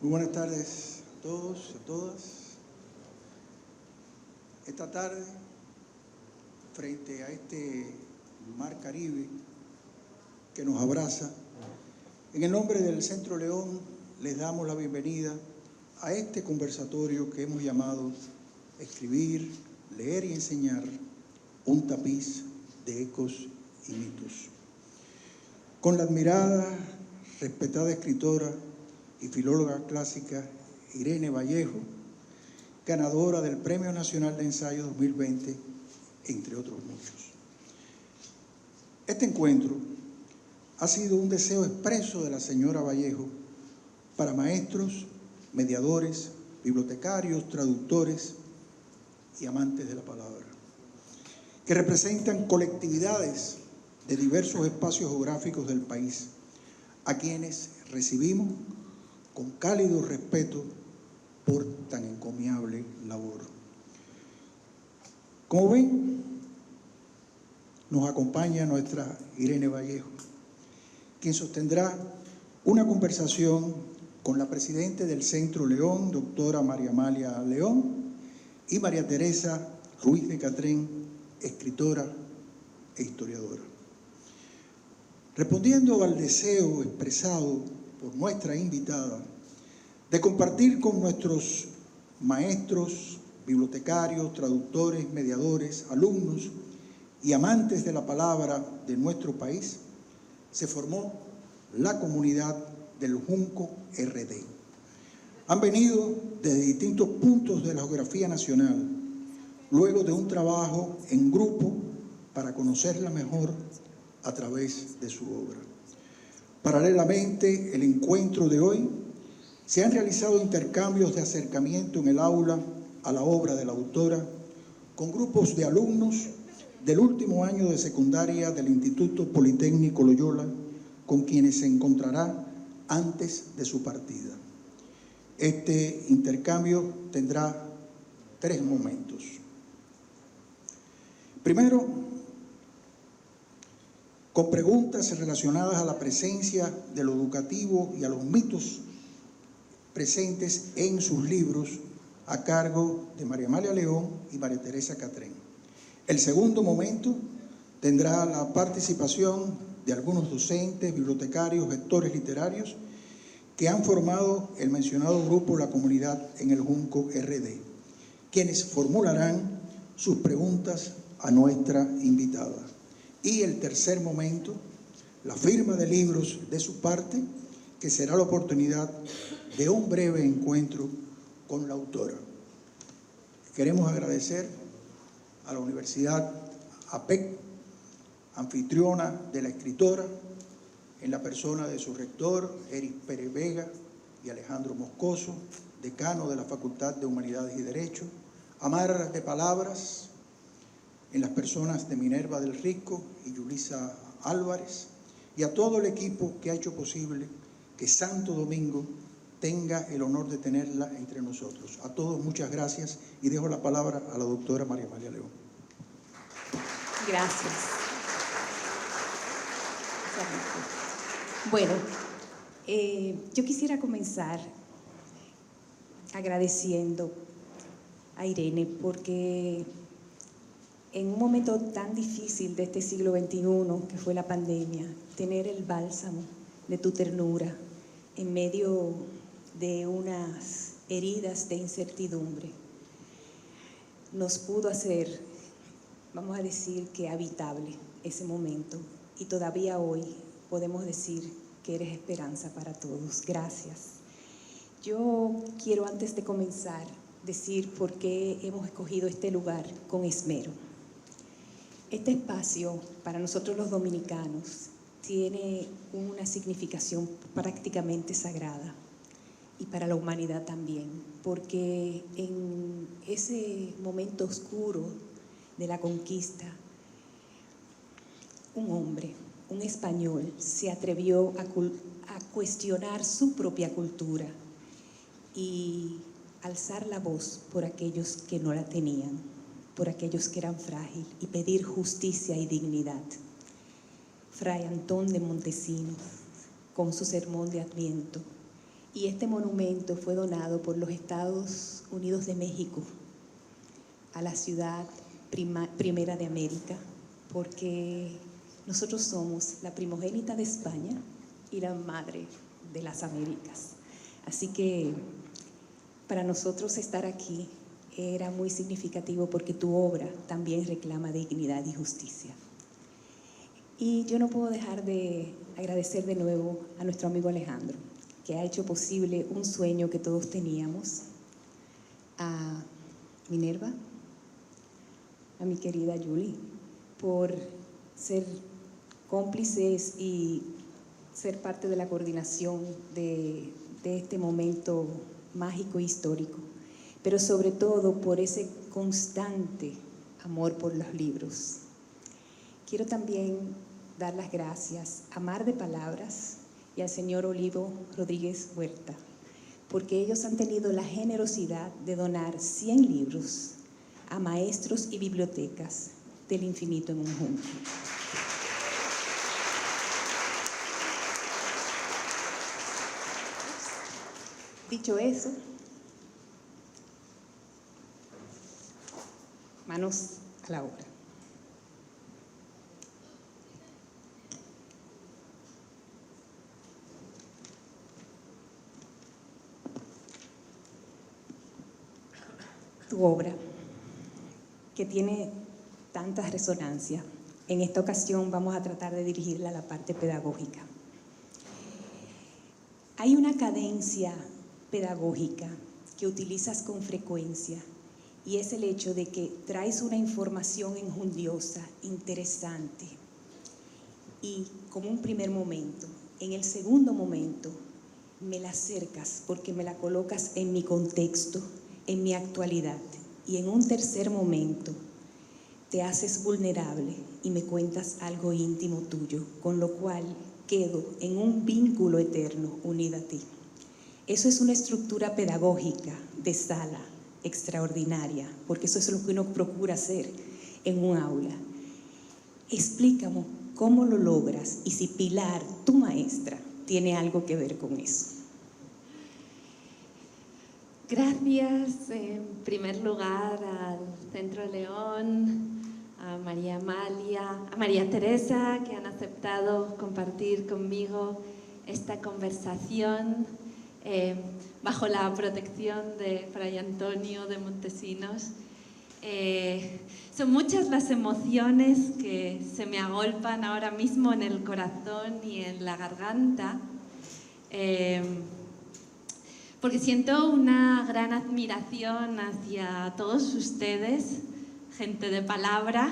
Muy buenas tardes a todos y a todas. Esta tarde, frente a este mar Caribe que nos abraza, en el nombre del Centro León les damos la bienvenida a este conversatorio que hemos llamado Escribir, Leer y Enseñar, un tapiz de ecos y mitos. Con la admirada, respetada escritora y filóloga clásica Irene Vallejo, ganadora del Premio Nacional de Ensayo 2020, entre otros muchos. Este encuentro ha sido un deseo expreso de la señora Vallejo para maestros, mediadores, bibliotecarios, traductores y amantes de la palabra, que representan colectividades de diversos espacios geográficos del país, a quienes recibimos con cálido respeto por tan encomiable labor. Como ven, nos acompaña nuestra Irene Vallejo, quien sostendrá una conversación con la presidenta del Centro León, doctora María Amalia León, y María Teresa Ruiz de Catrén, escritora e historiadora. Respondiendo al deseo expresado por nuestra invitada de compartir con nuestros maestros, bibliotecarios, traductores, mediadores, alumnos y amantes de la palabra de nuestro país, se formó la comunidad del Junco RD. Han venido desde distintos puntos de la geografía nacional, luego de un trabajo en grupo para conocerla mejor a través de su obra. Paralelamente, el encuentro de hoy se han realizado intercambios de acercamiento en el aula a la obra de la autora con grupos de alumnos del último año de secundaria del Instituto Politécnico Loyola, con quienes se encontrará antes de su partida. Este intercambio tendrá 3 momentos. Primero, con preguntas relacionadas a la presencia de lo educativo y a los mitos presentes en sus libros, a cargo de María Amalia León y María Teresa Catrén. El segundo momento tendrá la participación de algunos docentes, bibliotecarios, gestores literarios que han formado el mencionado grupo La Comunidad en el Junco RD, quienes formularán sus preguntas a nuestra invitada. Y el tercer momento, la firma de libros de su parte, que será la oportunidad de un breve encuentro con la autora. Queremos agradecer a la Universidad APEC, anfitriona de la escritora, en la persona de su rector, Eric Pérez Vega, y Alejandro Moscoso, decano de la Facultad de Humanidades y Derecho, a Mar de Palabras, en las personas de Minerva del Rico y Yulisa Álvarez, y a todo el equipo que ha hecho posible que Santo Domingo tenga el honor de tenerla entre nosotros. A todos muchas gracias y dejo la palabra a la doctora María Amalia León. Gracias. Bueno, yo quisiera comenzar agradeciendo a Irene porque en un momento tan difícil de este siglo XXI, que fue la pandemia, tener el bálsamo de tu ternura en medio de unas heridas de incertidumbre, nos pudo hacer, vamos a decir, que habitable ese momento. Y todavía hoy podemos decir que eres esperanza para todos. Gracias. Yo quiero, antes de comenzar, decir por qué hemos escogido este lugar con esmero. Este espacio, para nosotros los dominicanos, tiene una significación prácticamente sagrada y para la humanidad también, porque en ese momento oscuro de la conquista, un hombre, un español, se atrevió a cuestionar su propia cultura y alzar la voz por aquellos que no la tenían, por aquellos que eran frágiles, y pedir justicia y dignidad. Fray Antón de Montesinos, con su sermón de Adviento, Y este monumento fue donado por los Estados Unidos de México a la ciudad primera de América, porque nosotros somos la primogénita de España y la madre de las Américas. Así que para nosotros estar aquí era muy significativo porque tu obra también reclama dignidad y justicia. Y yo no puedo dejar de agradecer de nuevo a nuestro amigo Alejandro, que ha hecho posible un sueño que todos teníamos, a Minerva, a mi querida Julie, por ser cómplices y ser parte de la coordinación de este momento mágico e histórico, pero sobre todo por ese constante amor por los libros. Quiero también dar las gracias a Mar de Palabras y al señor Olivo Rodríguez Huerta, porque ellos han tenido la generosidad de donar 100 libros a maestros y bibliotecas del infinito en un junco. Dicho eso, manos a la obra. Tu obra, que tiene tantas resonancias, en esta ocasión vamos a tratar de dirigirla a la parte pedagógica. Hay una cadencia pedagógica que utilizas con frecuencia y es el hecho de que traes una información enjundiosa, interesante y como un primer momento. En el segundo momento me la acercas porque me la colocas en mi contexto, en mi actualidad, y en un tercer momento te haces vulnerable y me cuentas algo íntimo tuyo, con lo cual quedo en un vínculo eterno unida a ti. Eso es una estructura pedagógica de sala extraordinaria, porque eso es lo que uno procura hacer en un aula. Explícame cómo lo logras y si Pilar, tu maestra, tiene algo que ver con eso. Gracias en primer lugar al Centro León, a María Amalia, a María Teresa, que han aceptado compartir conmigo esta conversación bajo la protección de Fray Antonio de Montesinos. Son muchas las emociones que se me agolpan ahora mismo en el corazón y en la garganta, porque siento una gran admiración hacia todos ustedes, gente de palabra,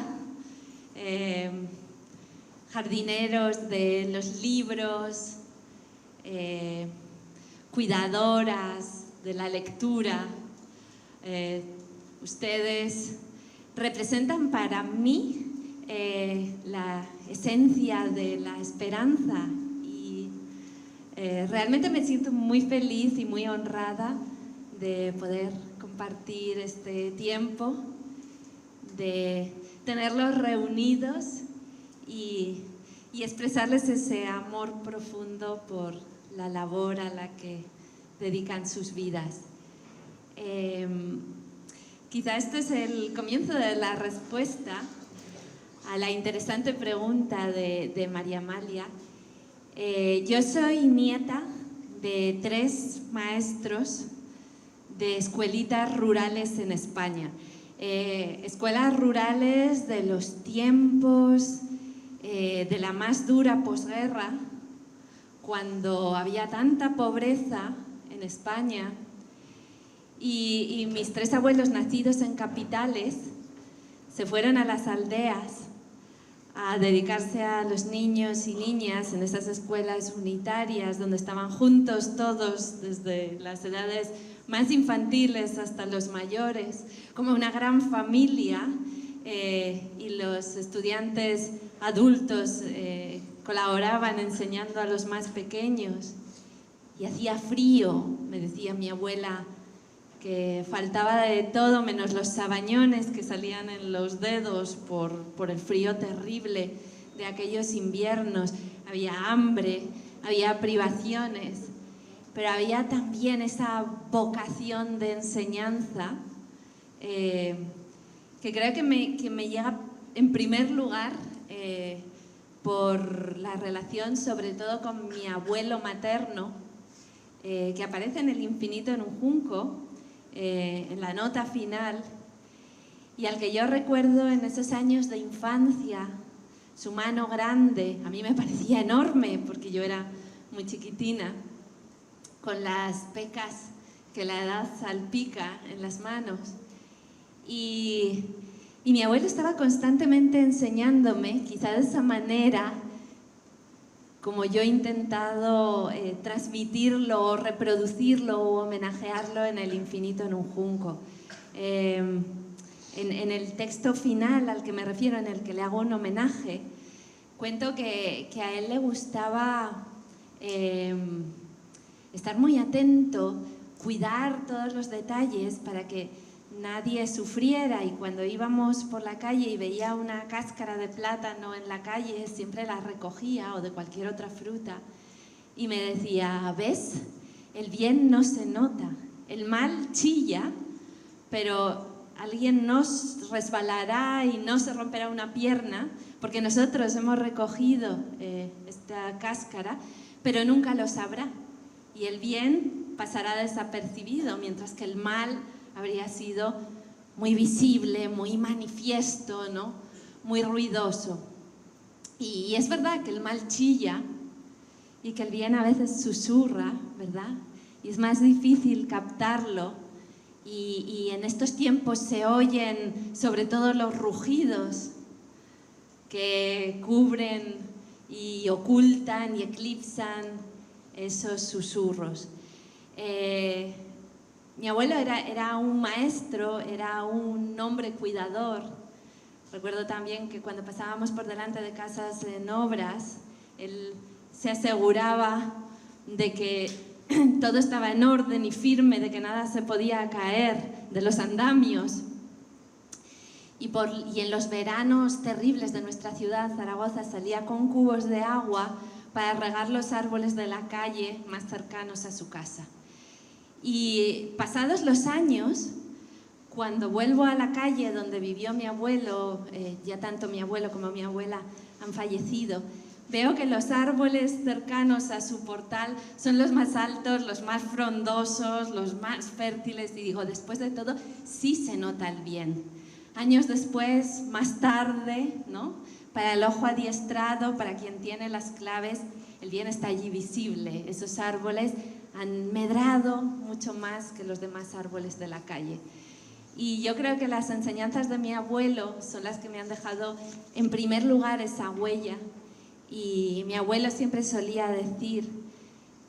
jardineros de los libros, cuidadoras de la lectura. Ustedes representan para mí la esencia de la esperanza. Realmente me siento muy feliz y muy honrada de poder compartir este tiempo, de tenerlos reunidos y expresarles ese amor profundo por la labor a la que dedican sus vidas. Quizá este es el comienzo de la respuesta a la interesante pregunta de María Amalia. Yo soy nieta de 3 maestros de escuelitas rurales en España. Escuelas rurales de los tiempos de la más dura posguerra, cuando había tanta pobreza en España y mis 3 abuelos nacidos en capitales se fueron a las aldeas a dedicarse a los niños y niñas en esas escuelas unitarias donde estaban juntos todos desde las edades más infantiles hasta los mayores, como una gran familia, y los estudiantes adultos colaboraban enseñando a los más pequeños. Y hacía frío, me decía mi abuela, que faltaba de todo menos los sabañones que salían en los dedos por el frío terrible de aquellos inviernos. Había hambre, había privaciones, pero había también esa vocación de enseñanza que creo que me llega en primer lugar por la relación sobre todo con mi abuelo materno, que aparece en El infinito en un junco, en la nota final, y al que yo recuerdo en esos años de infancia, su mano grande, a mí me parecía enorme porque yo era muy chiquitina, con las pecas que la edad salpica en las manos. Y mi abuelo estaba constantemente enseñándome, quizá de esa manera, como yo he intentado transmitirlo, o reproducirlo o homenajearlo en El infinito en un junco. En el texto final al que me refiero, en el que le hago un homenaje, cuento que a él le gustaba estar muy atento, cuidar todos los detalles para que nadie sufriera, y cuando íbamos por la calle y veía una cáscara de plátano en la calle, siempre la recogía, o de cualquier otra fruta, y me decía: ¿ves? El bien no se nota, el mal chilla, pero alguien nos resbalará y no se romperá una pierna, porque nosotros hemos recogido esta cáscara, pero nunca lo sabrá, y el bien pasará desapercibido, mientras que el mal habría sido muy visible, muy manifiesto, ¿no? Muy ruidoso. Y es verdad que el mal chilla y que el bien a veces susurra, ¿verdad? Y es más difícil captarlo, y en estos tiempos se oyen sobre todo los rugidos que cubren y ocultan y eclipsan esos susurros. Mi abuelo era un maestro, era un hombre cuidador. Recuerdo también que cuando pasábamos por delante de casas en obras, él se aseguraba de que todo estaba en orden y firme, de que nada se podía caer de los andamios. Y en los veranos terribles de nuestra ciudad, Zaragoza, salía con cubos de agua para regar los árboles de la calle más cercanos a su casa. Y pasados los años, cuando vuelvo a la calle donde vivió mi abuelo, ya tanto mi abuelo como mi abuela han fallecido, veo que los árboles cercanos a su portal son los más altos, los más frondosos, los más fértiles, y digo, después de todo, sí se nota el bien. Años después, más tarde, ¿no? Para el ojo adiestrado, para quien tiene las claves, el bien está allí visible. Esos árboles han medrado mucho más que los demás árboles de la calle. Y yo creo que las enseñanzas de mi abuelo son las que me han dejado en primer lugar esa huella. Y mi abuelo siempre solía decir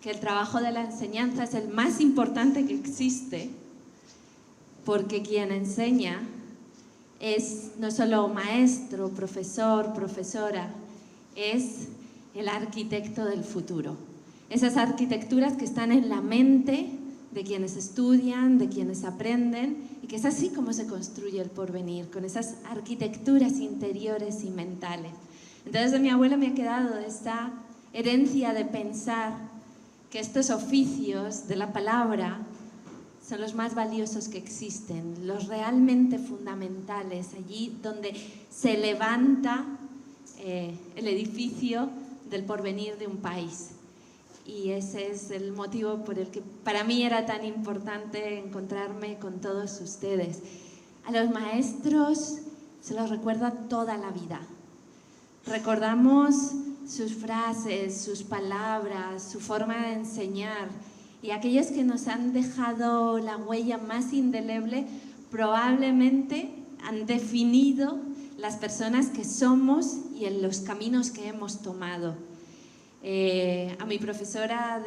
que el trabajo de la enseñanza es el más importante que existe, porque quien enseña es no solo maestro, profesor, profesora, es el arquitecto del futuro. Esas arquitecturas que están en la mente de quienes estudian, de quienes aprenden, y que es así como se construye el porvenir, con esas arquitecturas interiores y mentales. Entonces de mi abuelo me ha quedado esta herencia de pensar que estos oficios de la palabra son los más valiosos que existen, los realmente fundamentales, allí donde se levanta el edificio del porvenir de un país. Y ese es el motivo por el que para mí era tan importante encontrarme con todos ustedes. A los maestros se los recuerda toda la vida. Recordamos sus frases, sus palabras, su forma de enseñar, y aquellos que nos han dejado la huella más indeleble probablemente han definido las personas que somos y en los caminos que hemos tomado. A mi profesora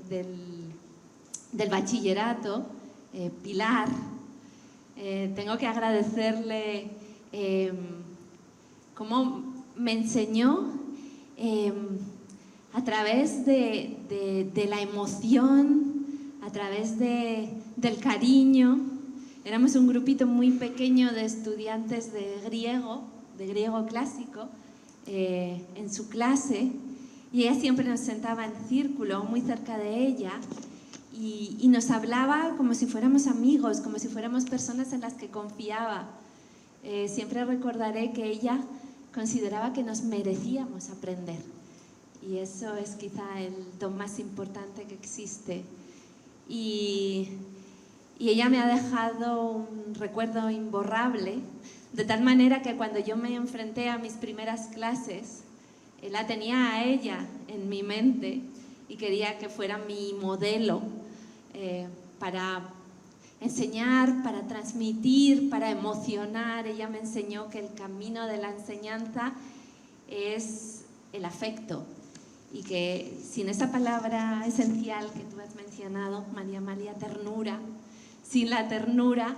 del bachillerato, Pilar, tengo que agradecerle cómo me enseñó a través de la emoción, a través del cariño. Éramos un grupito muy pequeño de estudiantes de griego clásico, en su clase, y ella siempre nos sentaba en círculo muy cerca de ella y nos hablaba como si fuéramos amigos, como si fuéramos personas en las que confiaba. Siempre recordaré que ella consideraba que nos merecíamos aprender, y eso es quizá el don más importante que existe. Y ella me ha dejado un recuerdo imborrable, de tal manera que cuando yo me enfrenté a mis primeras clases, la tenía a ella en mi mente y quería que fuera mi modelo para enseñar, para transmitir, para emocionar. Ella me enseñó que el camino de la enseñanza es el afecto, y que sin esa palabra esencial que tú has mencionado, María Amalia, ternura, sin la ternura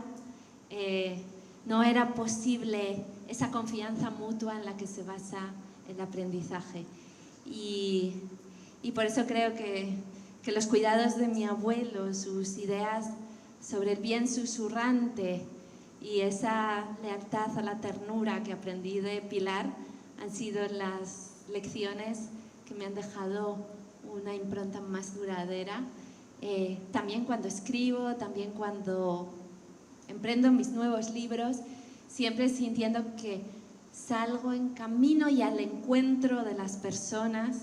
no era posible esa confianza mutua en la que se basa el aprendizaje. Y por eso creo que los cuidados de mi abuelo, sus ideas sobre el bien susurrante y esa lealtad a la ternura que aprendí de Pilar han sido las lecciones que me han dejado una impronta más duradera. También cuando escribo, también cuando emprendo mis nuevos libros, siempre sintiendo que salgo en camino y al encuentro de las personas,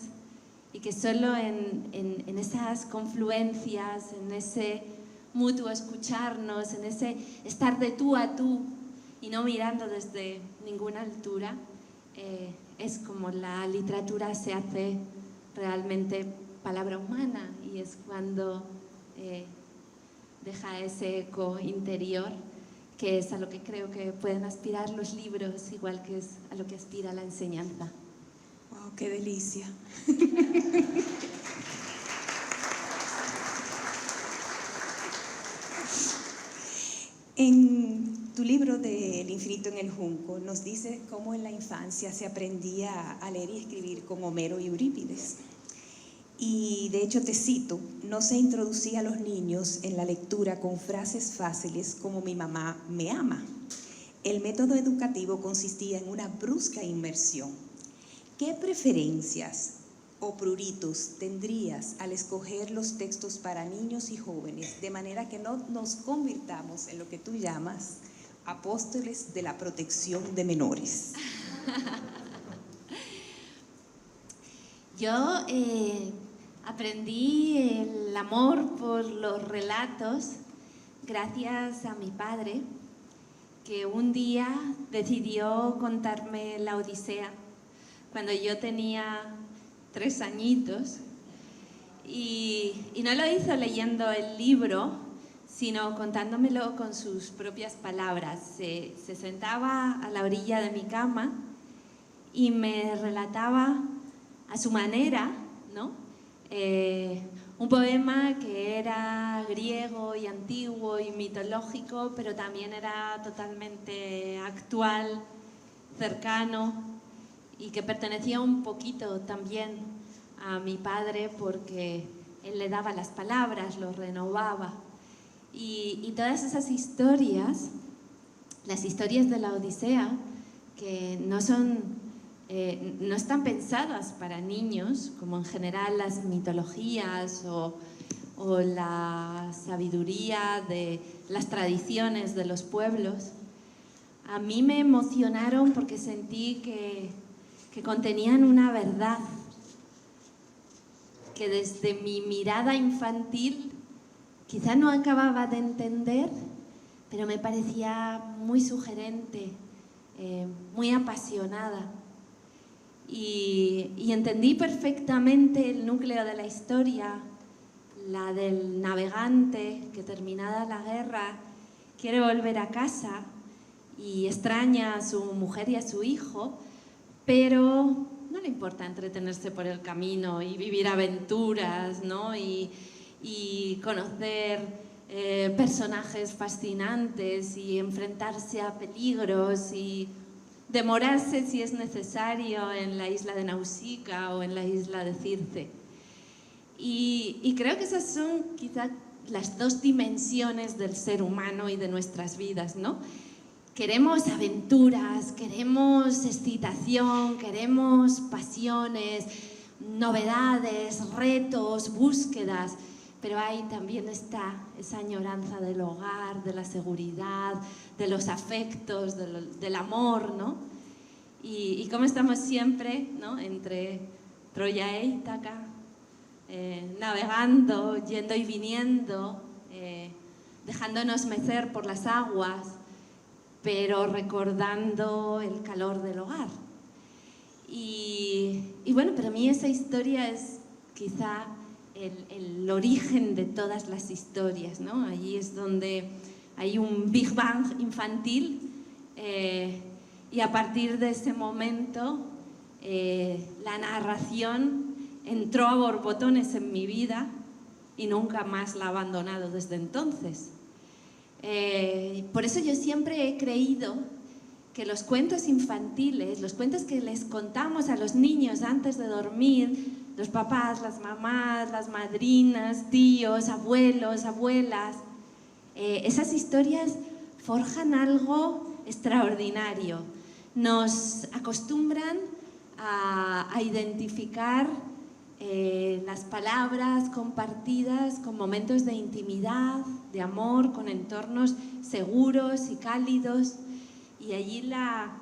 y que solo en esas confluencias, en ese mutuo escucharnos, en ese estar de tú a tú y no mirando desde ninguna altura, es como la literatura se hace realmente palabra humana, y es cuando deja ese eco interior, que es a lo que creo que pueden aspirar los libros, igual que es a lo que aspira la enseñanza. ¡Wow, qué delicia! En tu libro de El infinito en el junco nos dices cómo en la infancia se aprendía a leer y escribir con Homero y Eurípides. Y de hecho te cito: no se introducía a los niños en la lectura con frases fáciles como "mi mamá me ama". El método educativo consistía en una brusca inmersión. ¿Qué preferencias o pruritos tendrías al escoger los textos para niños y jóvenes, de manera que no nos convirtamos en lo que tú llamas apóstoles de la protección de menores? Yo aprendí el amor por los relatos gracias a mi padre, que un día decidió contarme la Odisea cuando yo tenía 3 añitos, y no lo hizo leyendo el libro, sino contándomelo con sus propias palabras. Se sentaba a la orilla de mi cama y me relataba a su manera, ¿no? Un poema que era griego y antiguo y mitológico, pero también era totalmente actual, cercano, y que pertenecía un poquito también a mi padre, porque él le daba las palabras, lo renovaba. Y todas esas historias, las historias de la Odisea, que no están pensadas para niños, como en general las mitologías o la sabiduría de las tradiciones de los pueblos, a mí me emocionaron porque sentí que contenían una verdad que desde mi mirada infantil quizá no acababa de entender, pero me parecía muy sugerente, muy apasionada. Y entendí perfectamente el núcleo de la historia, la del navegante que, terminada la guerra, quiere volver a casa y extraña a su mujer y a su hijo, pero no le importa entretenerse por el camino y vivir aventuras, ¿no? y conocer personajes fascinantes y enfrentarse a peligros y demorarse si es necesario en la isla de Nausicaa o en la isla de Circe. Y creo que esas son quizá las 2 dimensiones del ser humano y de nuestras vidas, ¿no? Queremos aventuras, queremos excitación, queremos pasiones, novedades, retos, búsquedas, pero ahí también está esa añoranza del hogar, de la seguridad, de los afectos, del amor, ¿no? Y cómo estamos siempre, ¿no?, entre Troya e Ítaca, navegando, yendo y viniendo, dejándonos mecer por las aguas, pero recordando el calor del hogar. Y bueno, para mí esa historia es quizá el origen de todas las historias, ¿no? Allí es donde hay un Big Bang infantil, y a partir de ese momento la narración entró a borbotones en mi vida y nunca más la he abandonado desde entonces. Por eso yo siempre he creído que los cuentos infantiles, los cuentos que les contamos a los niños antes de dormir, los papás, las mamás, las madrinas, tíos, abuelos, abuelas, esas historias forjan algo extraordinario. Nos acostumbran a identificar las palabras compartidas con momentos de intimidad, de amor, con entornos seguros y cálidos. Y allí la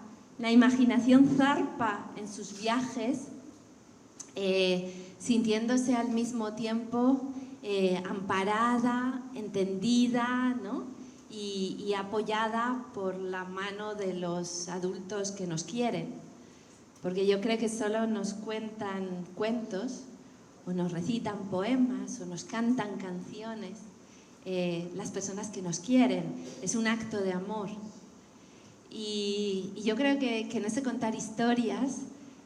imaginación zarpa en sus viajes, sintiéndose al mismo tiempo amparada, entendida, ¿no?, y apoyada por la mano de los adultos que nos quieren. Porque yo creo que solo nos cuentan cuentos, o nos recitan poemas, o nos cantan canciones las personas que nos quieren. Es un acto de amor. Y yo creo que en ese contar historias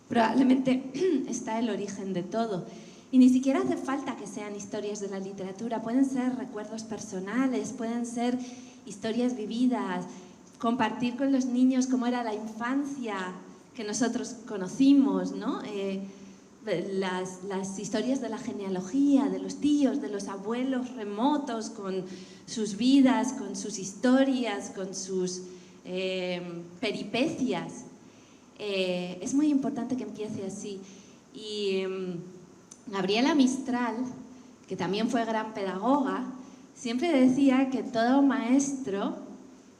probablemente está el origen de todo. Y ni siquiera hace falta que sean historias de la literatura, pueden ser recuerdos personales, pueden ser historias vividas, compartir con los niños cómo era la infancia que nosotros conocimos, ¿no? Las historias de la genealogía, de los tíos, de los abuelos remotos, con sus vidas, con sus historias, con sus peripecias. Es muy importante que empiece así. Y Gabriela Mistral, que también fue gran pedagoga, siempre decía que todo maestro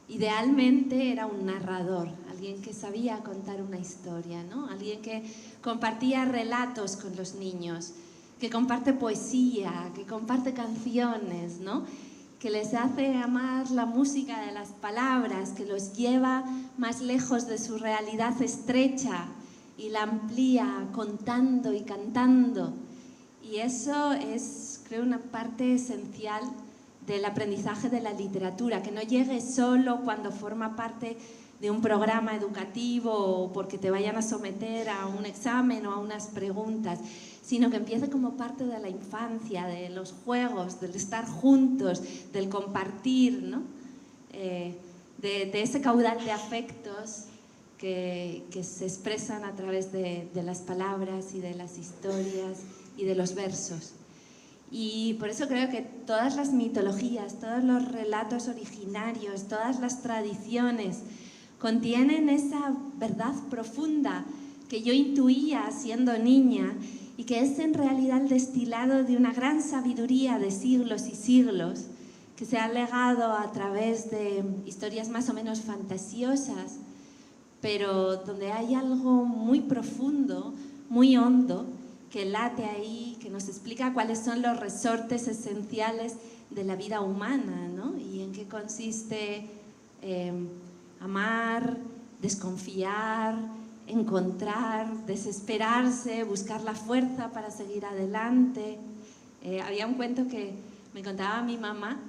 idealmente era un narrador, alguien que sabía contar una historia, ¿no? Alguien que compartía relatos con los niños, que comparte poesía, que comparte canciones, ¿no?, que les hace amar la música de las palabras, que los lleva más lejos de su realidad estrecha y la amplía contando y cantando. Y eso es, creo, una parte esencial del aprendizaje de la literatura, que no llegue solo cuando forma parte de un programa educativo o porque te vayan a someter a un examen o a unas preguntas, sino que empiece como parte de la infancia, de los juegos, del estar juntos, del compartir, ¿no? De ese caudal de afectos que se expresan a través de las palabras y de las historias y de los versos. Y por eso creo que todas las mitologías, todos los relatos originarios, todas las tradiciones contienen esa verdad profunda que yo intuía siendo niña y que es en realidad el destilado de una gran sabiduría de siglos y siglos que se ha legado a través de historias más o menos fantasiosas, pero donde hay algo muy profundo, muy hondo, que late ahí, que nos explica cuáles son los resortes esenciales de la vida humana, ¿no? Y en qué consiste amar, desconfiar, encontrar, desesperarse, buscar la fuerza para seguir adelante. Había un cuento que me contaba mi mamá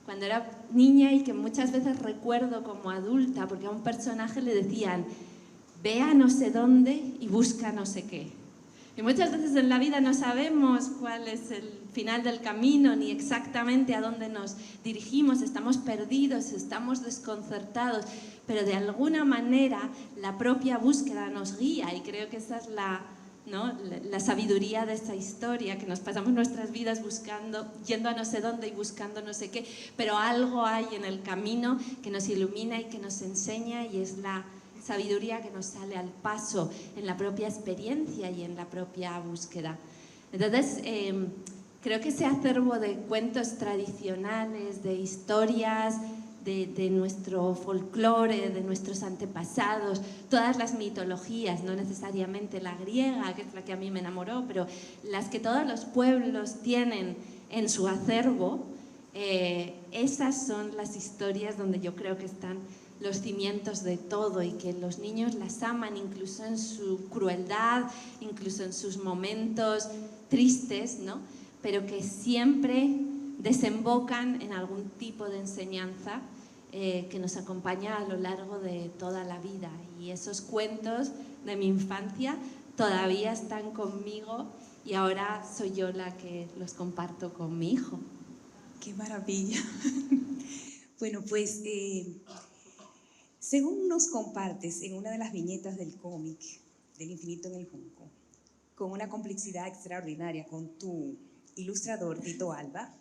cuando era niña y que muchas veces recuerdo como adulta, porque a un personaje le decían: ve a no sé dónde y busca no sé qué. Y muchas veces en la vida no sabemos cuál es el final del camino ni exactamente a dónde nos dirigimos, estamos perdidos, estamos desconcertados, pero de alguna manera la propia búsqueda nos guía y creo que esa es la sabiduría de esta historia, que nos pasamos nuestras vidas buscando, yendo a no sé dónde y buscando no sé qué, pero algo hay en el camino que nos ilumina y que nos enseña y es sabiduría que nos sale al paso en la propia experiencia y en la propia búsqueda. Entonces, creo que ese acervo de cuentos tradicionales, de historias, de nuestro folclore, de nuestros antepasados, todas las mitologías, no necesariamente la griega, que es la que a mí me enamoró, pero las que todos los pueblos tienen en su acervo, esas son las historias donde yo creo que están los cimientos de todo y que los niños las aman incluso en su crueldad, incluso en sus momentos tristes, ¿no? Pero que siempre desembocan en algún tipo de enseñanza que nos acompaña a lo largo de toda la vida. Y esos cuentos de mi infancia todavía están conmigo y ahora soy yo la que los comparto con mi hijo. ¡Qué maravilla! Bueno, pues según nos compartes en una de las viñetas del cómic del Infinito en el Junco, con una complejidad extraordinaria con tu ilustrador Tito Alba,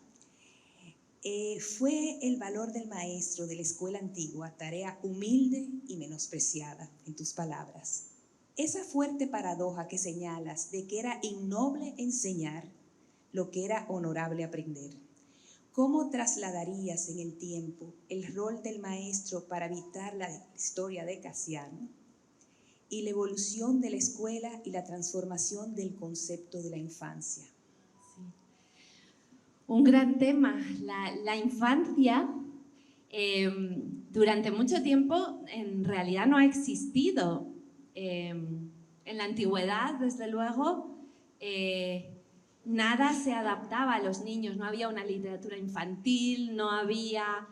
fue el valor del maestro de la escuela antigua tarea humilde y menospreciada, en tus palabras. Esa fuerte paradoja que señalas de que era innoble enseñar lo que era honorable aprender. ¿Cómo trasladarías en el tiempo el rol del maestro para evitar la historia de Casiano y la evolución de la escuela y la transformación del concepto de la infancia? Sí. Un gran tema. La infancia durante mucho tiempo en realidad no ha existido. En la antigüedad, desde luego, nada se adaptaba a los niños, no había una literatura infantil, no había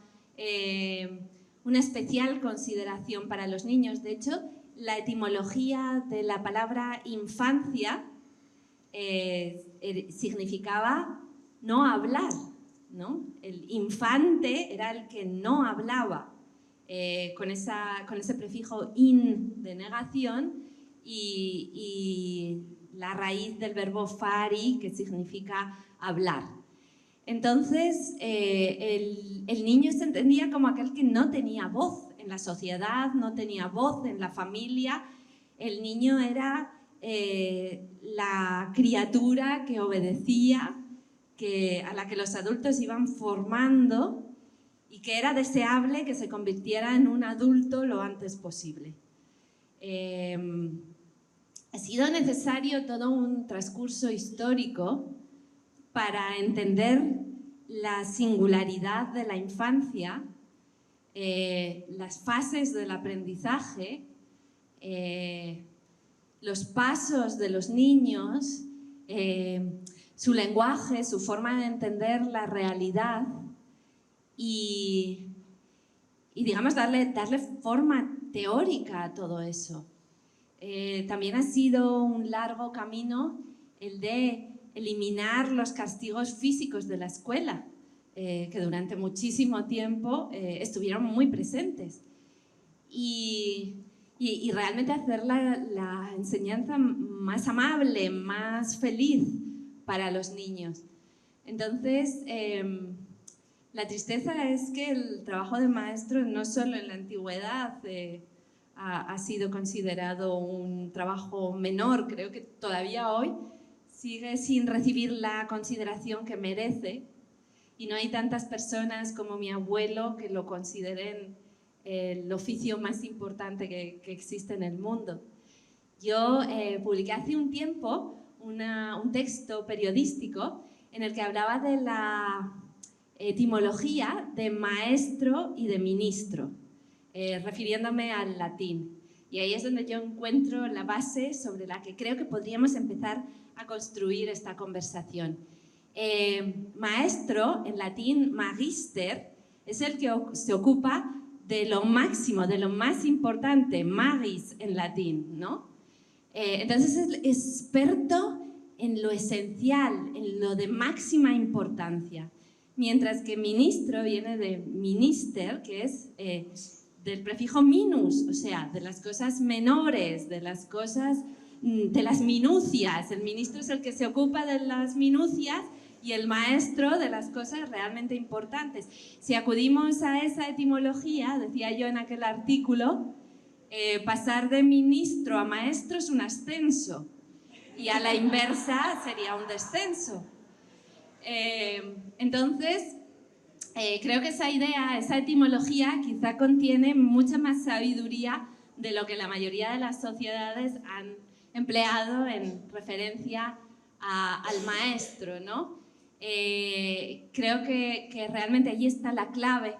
una especial consideración para los niños. De hecho, la etimología de la palabra infancia significaba no hablar, ¿no? El infante era el que no hablaba, con ese prefijo in de negación y la raíz del verbo fari, que significa hablar. Entonces, el niño se entendía como aquel que no tenía voz en la sociedad, no tenía voz en la familia. El niño era la criatura que obedecía, a la que los adultos iban formando y que era deseable que se convirtiera en un adulto lo antes posible. Ha sido necesario todo un transcurso histórico para entender la singularidad de la infancia, las fases del aprendizaje, los pasos de los niños, su lenguaje, su forma de entender la realidad y digamos, darle forma teórica a todo eso. También ha sido un largo camino el de eliminar los castigos físicos de la escuela, que durante muchísimo tiempo estuvieron muy presentes. Y realmente hacer la enseñanza más amable, más feliz para los niños. Entonces, la tristeza es que el trabajo de maestro, no solo en la antigüedad, ha sido considerado un trabajo menor. Creo que todavía hoy sigue sin recibir la consideración que merece y no hay tantas personas como mi abuelo que lo consideren el oficio más importante que existe en el mundo. Yo publiqué hace un tiempo un texto periodístico en el que hablaba de la etimología de maestro y de ministro, refiriéndome al latín. Y ahí es donde yo encuentro la base sobre la que creo que podríamos empezar a construir esta conversación. Maestro, en latín magister, es el que se ocupa de lo máximo, de lo más importante, magis en latín, ¿no? Entonces es experto en lo esencial, en lo de máxima importancia. Mientras que ministro viene de minister, que es del prefijo minus, o sea, de las cosas menores, de las cosas, de las minucias. El ministro es el que se ocupa de las minucias y el maestro de las cosas realmente importantes. Si acudimos a esa etimología, decía yo en aquel artículo, pasar de ministro a maestro es un ascenso y a la inversa sería un descenso. Entonces, creo que esa idea, esa etimología, quizá contiene mucha más sabiduría de lo que la mayoría de las sociedades han empleado en referencia al maestro, ¿no? Creo que realmente allí está la clave,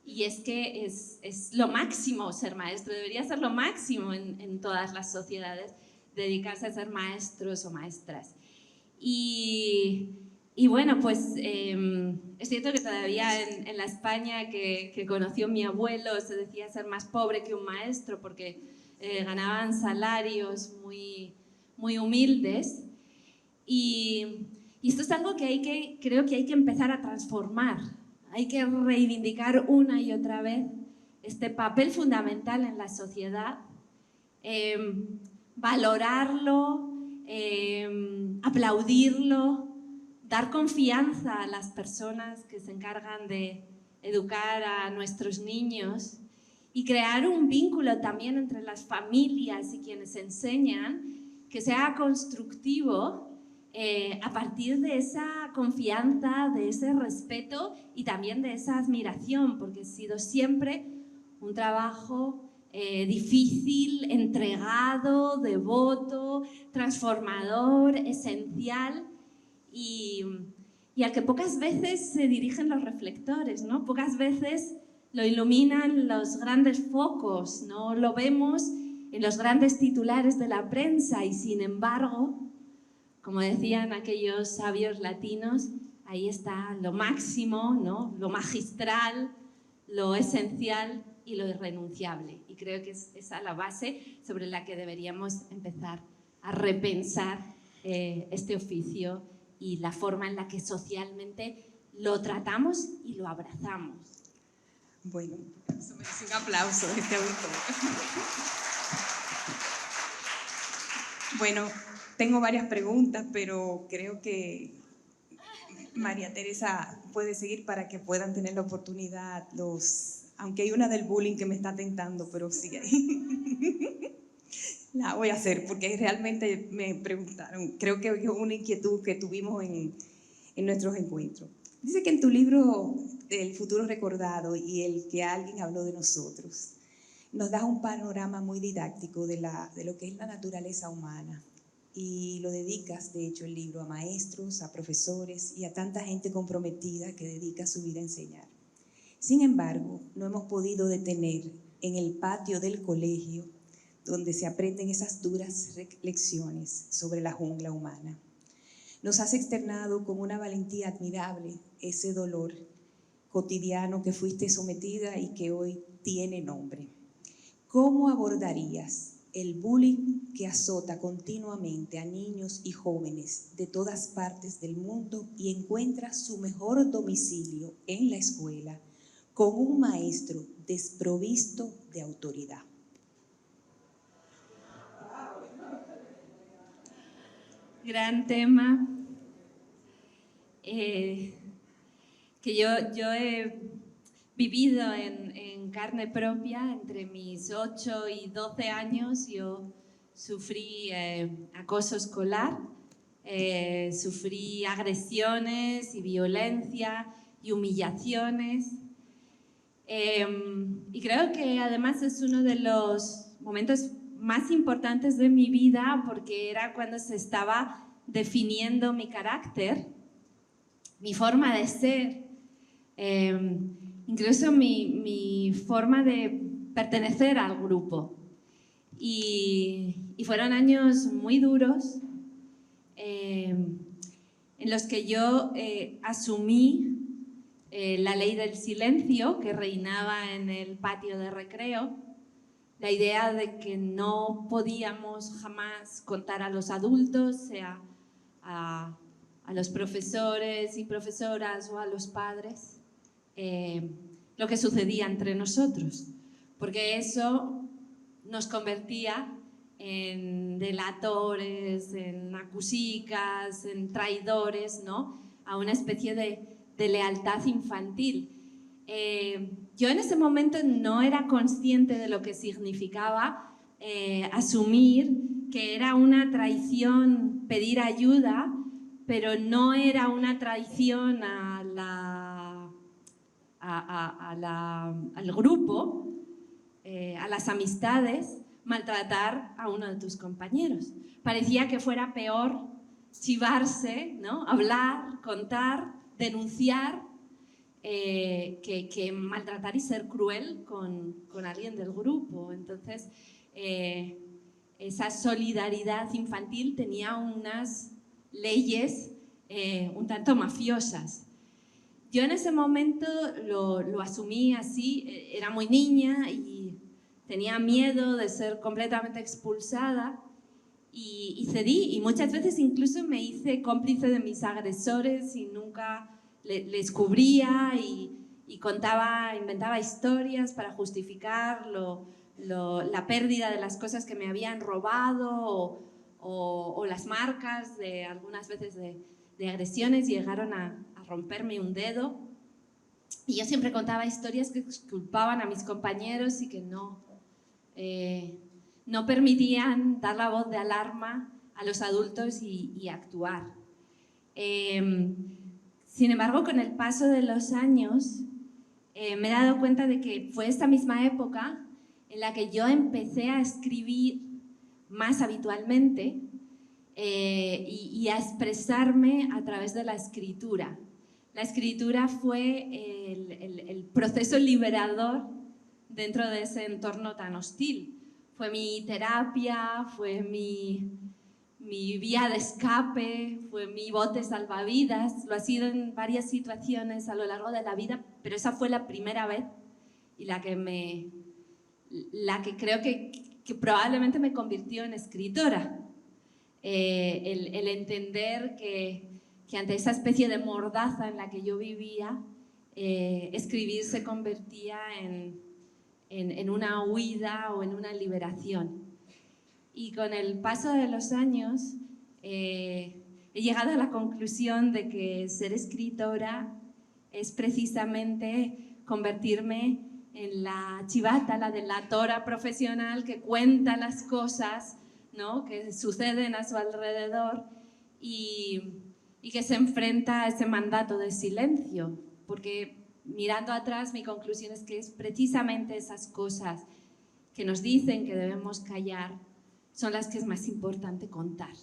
y es que es lo máximo ser maestro, debería ser lo máximo en todas las sociedades, dedicarse a ser maestros o maestras. Y bueno, pues es cierto que todavía en la España que conoció mi abuelo se decía ser más pobre que un maestro porque ganaban salarios muy, muy humildes. Y esto es algo que creo que hay que empezar a transformar. Hay que reivindicar una y otra vez este papel fundamental en la sociedad, valorarlo, aplaudirlo, dar confianza a las personas que se encargan de educar a nuestros niños y crear un vínculo también entre las familias y quienes enseñan que sea constructivo a partir de esa confianza, de ese respeto y también de esa admiración, porque ha sido siempre un trabajo difícil, entregado, devoto, transformador, esencial y al que pocas veces se dirigen los reflectores, ¿no? Pocas veces lo iluminan los grandes focos, no lo vemos en los grandes titulares de la prensa y sin embargo, como decían aquellos sabios latinos, ahí está lo máximo, ¿no? Lo magistral, lo esencial y lo irrenunciable. Y creo que es esa la base sobre la que deberíamos empezar a repensar este oficio y la forma en la que socialmente lo tratamos y lo abrazamos. Bueno, eso merece un aplauso de este autor. Bueno, tengo varias preguntas, pero creo que María Teresa puede seguir para que puedan tener la oportunidad aunque hay una del bullying que me está tentando, pero sigue ahí. La voy a hacer porque realmente me preguntaron, creo que es una inquietud que tuvimos en nuestros encuentros. Dice que en tu libro El futuro recordado y el que alguien habló de nosotros, nos das un panorama muy didáctico de lo que es la naturaleza humana y lo dedicas, de hecho, el libro a maestros, a profesores y a tanta gente comprometida que dedica su vida a enseñar. Sin embargo, no hemos podido detener en el patio del colegio donde se aprenden esas duras lecciones sobre la jungla humana. Nos has externado con una valentía admirable ese dolor cotidiano que fuiste sometida y que hoy tiene nombre. ¿Cómo abordarías el bullying que azota continuamente a niños y jóvenes de todas partes del mundo y encuentra su mejor domicilio en la escuela con un maestro desprovisto de autoridad? Gran tema que yo he vivido en carne propia. Entre mis 8 y 12 años yo sufrí acoso escolar, sufrí agresiones y violencia y humillaciones. Y creo que además es uno de los momentos más importantes de mi vida porque era cuando se estaba definiendo mi carácter, mi forma de ser, incluso mi forma de pertenecer al grupo. Y fueron años muy duros en los que yo asumí la ley del silencio que reinaba en el patio de recreo, la idea de que no podíamos jamás contar a los adultos, sea a los profesores y profesoras o a los padres, lo que sucedía entre nosotros, porque eso nos convertía en delatores, en acusicas, en traidores, ¿no? A una especie de lealtad infantil. Yo en ese momento no era consciente de lo que significaba asumir que era una traición pedir ayuda, pero no era una traición al grupo, a las amistades, maltratar a uno de tus compañeros. Parecía que fuera peor chivarse, ¿no? Hablar, contar, denunciar, que maltratar y ser cruel con alguien del grupo. Entonces, esa solidaridad infantil tenía unas leyes un tanto mafiosas. Yo en ese momento lo asumí así, era muy niña y tenía miedo de ser completamente expulsada y cedí, y muchas veces incluso me hice cómplice de mis agresores y nunca les cubría y contaba, inventaba historias para justificar la pérdida de las cosas que me habían robado o las marcas de algunas veces de agresiones. Llegaron a romperme un dedo y yo siempre contaba historias que culpaban a mis compañeros y que no permitían dar la voz de alarma a los adultos y actuar. Sin embargo, con el paso de los años me he dado cuenta de que fue esta misma época en la que yo empecé a escribir más habitualmente y a expresarme a través de la escritura. La escritura fue el proceso liberador dentro de ese entorno tan hostil. Fue mi terapia, fue mi vía de escape, fue mi bote salvavidas. Lo ha sido en varias situaciones a lo largo de la vida, pero esa fue la primera vez y la que creo que probablemente me convirtió en escritora. El entender que ante esa especie de mordaza en la que yo vivía, escribir se convertía en una huida o en una liberación. Y con el paso de los años he llegado a la conclusión de que ser escritora es precisamente convertirme en la chivata, la delatora profesional que cuenta las cosas, ¿no?, que suceden a su alrededor y que se enfrenta a ese mandato de silencio, porque mirando atrás mi conclusión es que es precisamente esas cosas que nos dicen que debemos callar son las que es más importante contar.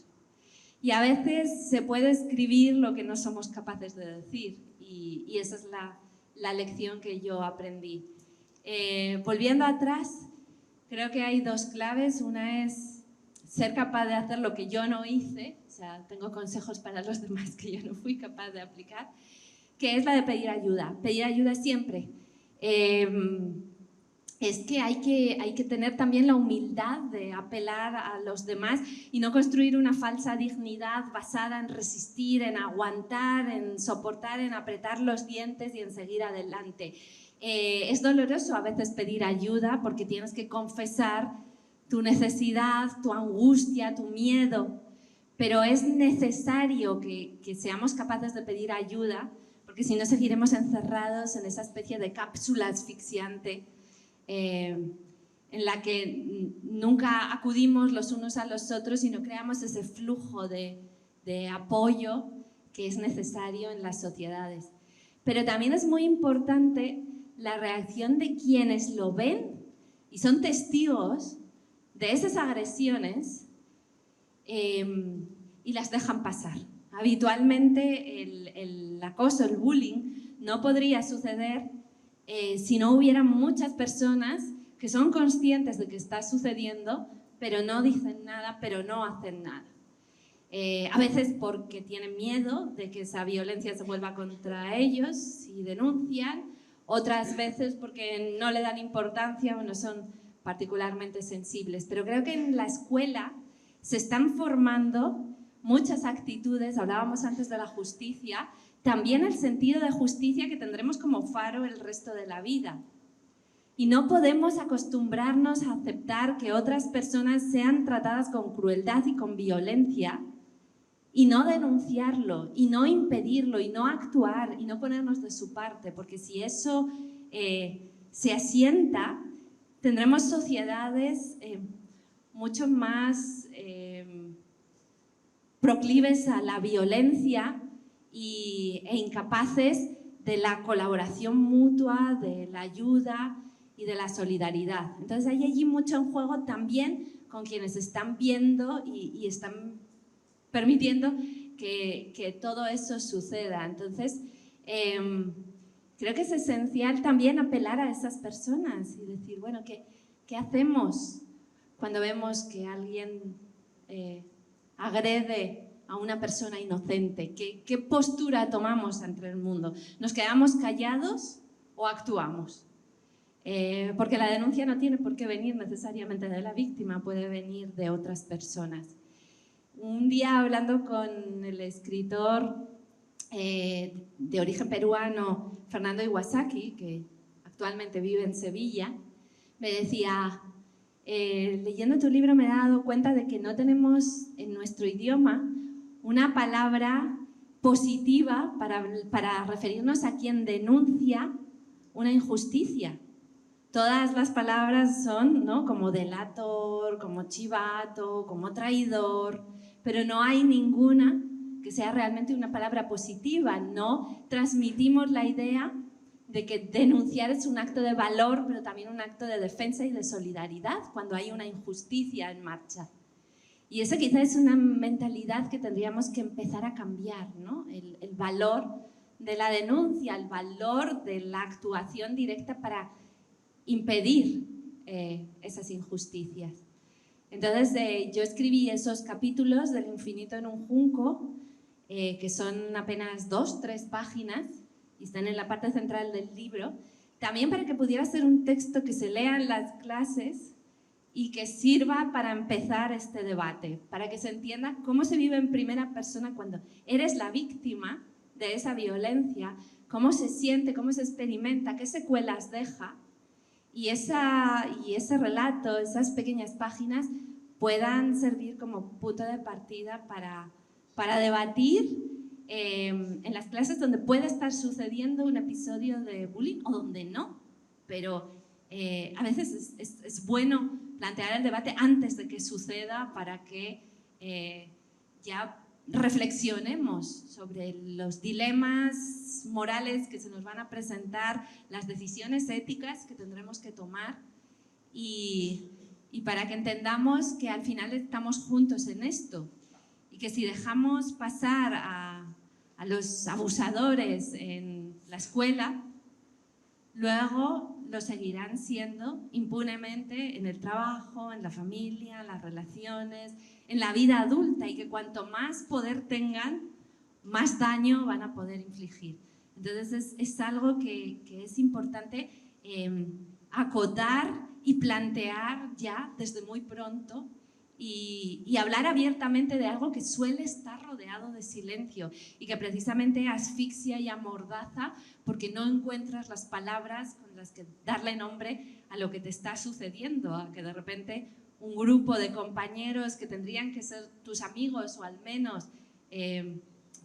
Y a veces se puede escribir lo que no somos capaces de decir y esa es la lección que yo aprendí. Volviendo atrás, creo que hay dos claves. Una es ser capaz de hacer lo que yo no hice, o sea, tengo consejos para los demás que yo no fui capaz de aplicar, que es la de pedir ayuda. Pedir ayuda siempre. Es que hay que tener también la humildad de apelar a los demás y no construir una falsa dignidad basada en resistir, en aguantar, en soportar, en apretar los dientes y en seguir adelante. Es doloroso a veces pedir ayuda porque tienes que confesar tu necesidad, tu angustia, tu miedo, pero es necesario que seamos capaces de pedir ayuda porque si no seguiremos encerrados en esa especie de cápsula asfixiante en la que nunca acudimos los unos a los otros y no creamos ese flujo de apoyo que es necesario en las sociedades. Pero también es muy importante la reacción de quienes lo ven y son testigos de esas agresiones y las dejan pasar. Habitualmente el acoso, el bullying, no podría suceder si no hubiera muchas personas que son conscientes de que está sucediendo, pero no dicen nada, pero no hacen nada. A veces porque tienen miedo de que esa violencia se vuelva contra ellos y denuncian, otras veces porque no le dan importancia o no son particularmente sensibles. Pero creo que en la escuela se están formando muchas actitudes, hablábamos antes de la justicia, también el sentido de justicia que tendremos como faro el resto de la vida. Y no podemos acostumbrarnos a aceptar que otras personas sean tratadas con crueldad y con violencia y no denunciarlo, y no impedirlo, y no actuar, y no ponernos de su parte, porque si eso se asienta, tendremos sociedades mucho más proclives a la violencia e incapaces de la colaboración mutua, de la ayuda y de la solidaridad. Entonces hay allí mucho en juego también con quienes están viendo y están permitiendo que todo eso suceda. Entonces, creo que es esencial también apelar a esas personas y decir, bueno, ¿qué hacemos cuando vemos que alguien agrede a una persona inocente? ¿Qué postura tomamos ante el mundo? ¿Nos quedamos callados o actuamos? Porque la denuncia no tiene por qué venir necesariamente de la víctima, puede venir de otras personas. Un día, hablando con el escritor de origen peruano Fernando Iwasaki, que actualmente vive en Sevilla, me decía, leyendo tu libro me he dado cuenta de que no tenemos en nuestro idioma una palabra positiva para referirnos a quien denuncia una injusticia. Todas las palabras son, ¿no?, como delator, como chivato, como traidor, pero no hay ninguna que sea realmente una palabra positiva. No transmitimos la idea de que denunciar es un acto de valor, pero también un acto de defensa y de solidaridad cuando hay una injusticia en marcha. Y esa quizás es una mentalidad que tendríamos que empezar a cambiar, ¿no? El valor de la denuncia, el valor de la actuación directa para impedir esas injusticias. Entonces, yo escribí esos capítulos del infinito en un junco, que son apenas 2-3 páginas y están en la parte central del libro, también para que pudiera ser un texto que se lea en las clases y que sirva para empezar este debate, para que se entienda cómo se vive en primera persona cuando eres la víctima de esa violencia, cómo se siente, cómo se experimenta, qué secuelas deja. Y ese relato, esas pequeñas páginas, puedan servir como punto de partida para debatir en las clases donde puede estar sucediendo un episodio de bullying o donde no. Pero a veces es bueno plantear el debate antes de que suceda para que ya reflexionemos sobre los dilemas morales que se nos van a presentar, las decisiones éticas que tendremos que tomar y para que entendamos que al final estamos juntos en esto y que si dejamos pasar a los abusadores en la escuela, luego lo seguirán siendo impunemente en el trabajo, en la familia, en las relaciones, en la vida adulta, y que cuanto más poder tengan, más daño van a poder infligir. Entonces es algo que es importante acotar y plantear ya desde muy pronto y hablar abiertamente de algo que suele estar rodeado de silencio y que precisamente asfixia y amordaza porque no encuentras las palabras con las que darle nombre a lo que te está sucediendo, a que de repente un grupo de compañeros que tendrían que ser tus amigos o al menos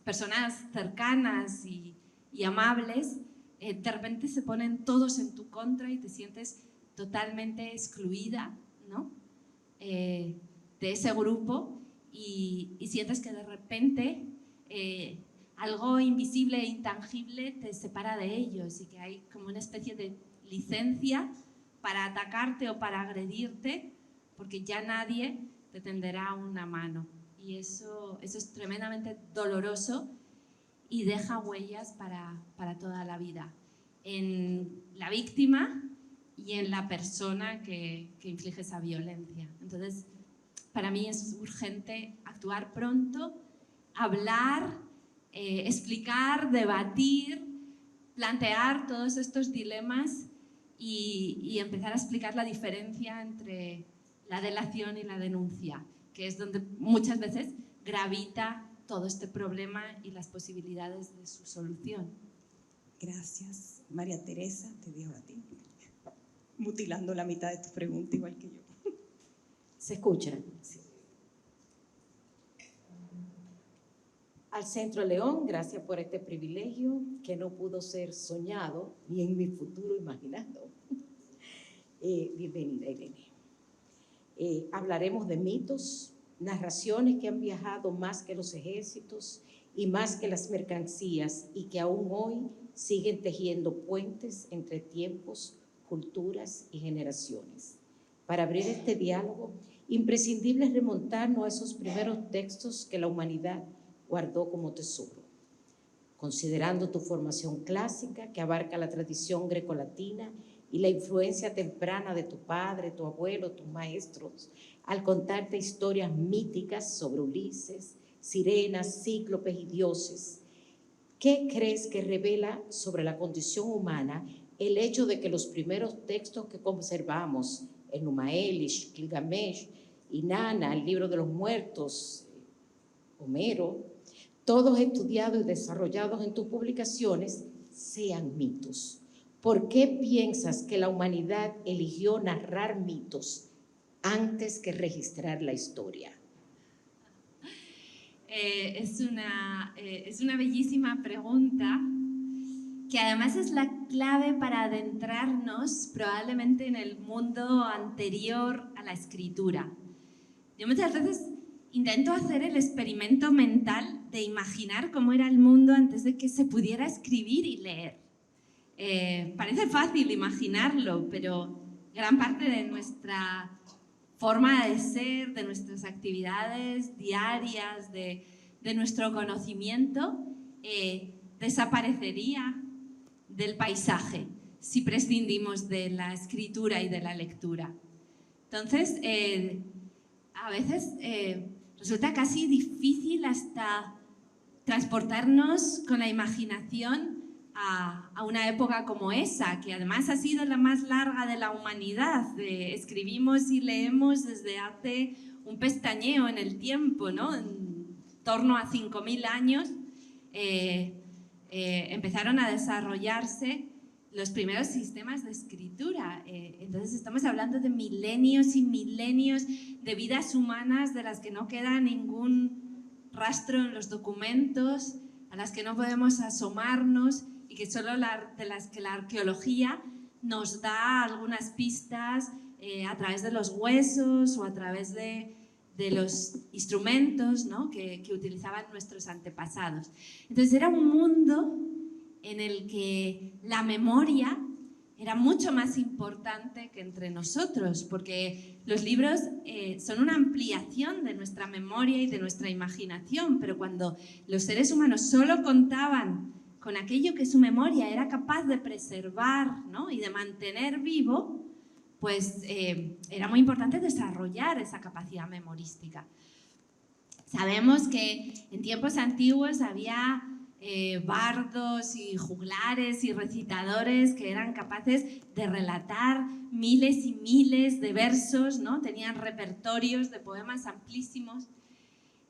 personas cercanas y amables, de repente se ponen todos en tu contra y te sientes totalmente excluida, ¿no?, de ese grupo y sientes que de repente algo invisible e intangible te separa de ellos y que hay como una especie de licencia para atacarte o para agredirte porque ya nadie te tenderá una mano. Y eso es tremendamente doloroso y deja huellas para toda la vida en la víctima y en la persona que inflige esa violencia. Entonces, para mí es urgente actuar pronto, hablar, explicar, debatir, plantear todos estos dilemas y empezar a explicar la diferencia entre la delación y la denuncia, que es donde muchas veces gravita todo este problema y las posibilidades de su solución. Gracias. María Teresa, te dejo a ti. Mutilando la mitad de tu pregunta, igual que yo. ¿Se escucha? Sí. Al Centro León, gracias por este privilegio que no pudo ser soñado ni en mi futuro imaginado. Bienvenida, Irene. Hablaremos de mitos, narraciones que han viajado más que los ejércitos y más que las mercancías y que aún hoy siguen tejiendo puentes entre tiempos, culturas y generaciones. Para abrir este diálogo, imprescindible es remontarnos a esos primeros textos que la humanidad guardó como tesoro. Considerando tu formación clásica, que abarca la tradición grecolatina y la influencia temprana de tu padre, tu abuelo, tus maestros, al contarte historias míticas sobre Ulises, sirenas, cíclopes y dioses, ¿qué crees que revela sobre la condición humana el hecho de que los primeros textos que conservamos, el Numa Elish, Gilgamesh, Inanna, el libro de los muertos, Homero, todos estudiados y desarrollados en tus publicaciones, sean mitos? ¿Por qué piensas que la humanidad eligió narrar mitos antes que registrar la historia? Es una bellísima pregunta que además es la clave para adentrarnos probablemente en el mundo anterior a la escritura. Yo muchas veces intento hacer el experimento mental de imaginar cómo era el mundo antes de que se pudiera escribir y leer. Parece fácil imaginarlo, pero gran parte de nuestra forma de ser, de nuestras actividades diarias, de nuestro conocimiento, desaparecería del paisaje si prescindimos de la escritura y de la lectura. Entonces, a veces resulta casi difícil hasta transportarnos con la imaginación a una época como esa, que además ha sido la más larga de la humanidad. Escribimos y leemos desde hace un pestañeo en el tiempo, ¿no? En torno a 5.000 años empezaron a desarrollarse los primeros sistemas de escritura. Entonces estamos hablando de milenios y milenios de vidas humanas de las que no queda ningún rastro en los documentos, a las que no podemos asomarnos y que solo de las que la arqueología nos da algunas pistas a través de los huesos o a través de los instrumentos, ¿no?, que utilizaban nuestros antepasados. Entonces era un mundo en el que la memoria era mucho más importante que entre nosotros, porque los libros son una ampliación de nuestra memoria y de nuestra imaginación, pero cuando los seres humanos solo contaban con aquello que su memoria era capaz de preservar, ¿no?, y de mantener vivo, pues era muy importante desarrollar esa capacidad memorística. Sabemos que en tiempos antiguos había bardos y juglares y recitadores que eran capaces de relatar miles y miles de versos, ¿no? Tenían repertorios de poemas amplísimos,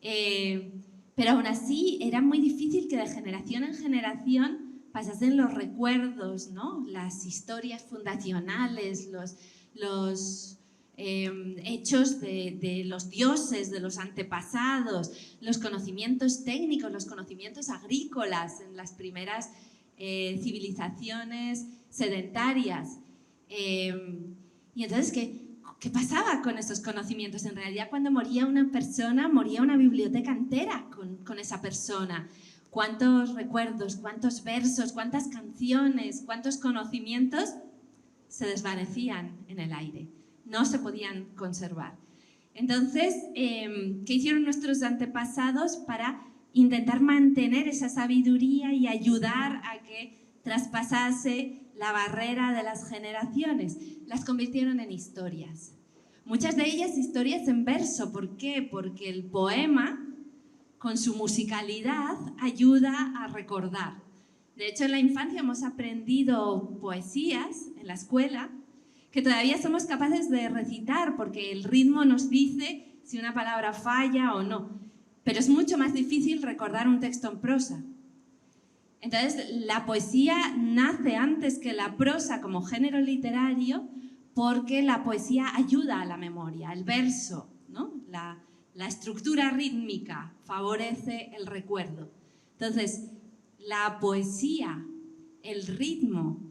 pero aún así era muy difícil que de generación en generación pasasen los recuerdos, ¿no?, las historias fundacionales, los hechos de los dioses, de los antepasados, los conocimientos técnicos, los conocimientos agrícolas en las primeras civilizaciones sedentarias. Y entonces, ¿qué pasaba con esos conocimientos? En realidad, cuando moría una persona, moría una biblioteca entera con esa persona. ¿Cuántos recuerdos, cuántos versos, cuántas canciones, cuántos conocimientos se desvanecían en el aire? No se podían conservar. Entonces, ¿qué hicieron nuestros antepasados para intentar mantener esa sabiduría y ayudar a que traspasase la barrera de las generaciones? Las convirtieron en historias. Muchas de ellas historias en verso. ¿Por qué? Porque el poema, con su musicalidad, ayuda a recordar. De hecho, en la infancia hemos aprendido poesías en la escuela que todavía somos capaces de recitar porque el ritmo nos dice si una palabra falla o no. Pero es mucho más difícil recordar un texto en prosa. Entonces, la poesía nace antes que la prosa como género literario porque la poesía ayuda a la memoria, el verso, ¿no?, la estructura rítmica favorece el recuerdo. Entonces, la poesía, el ritmo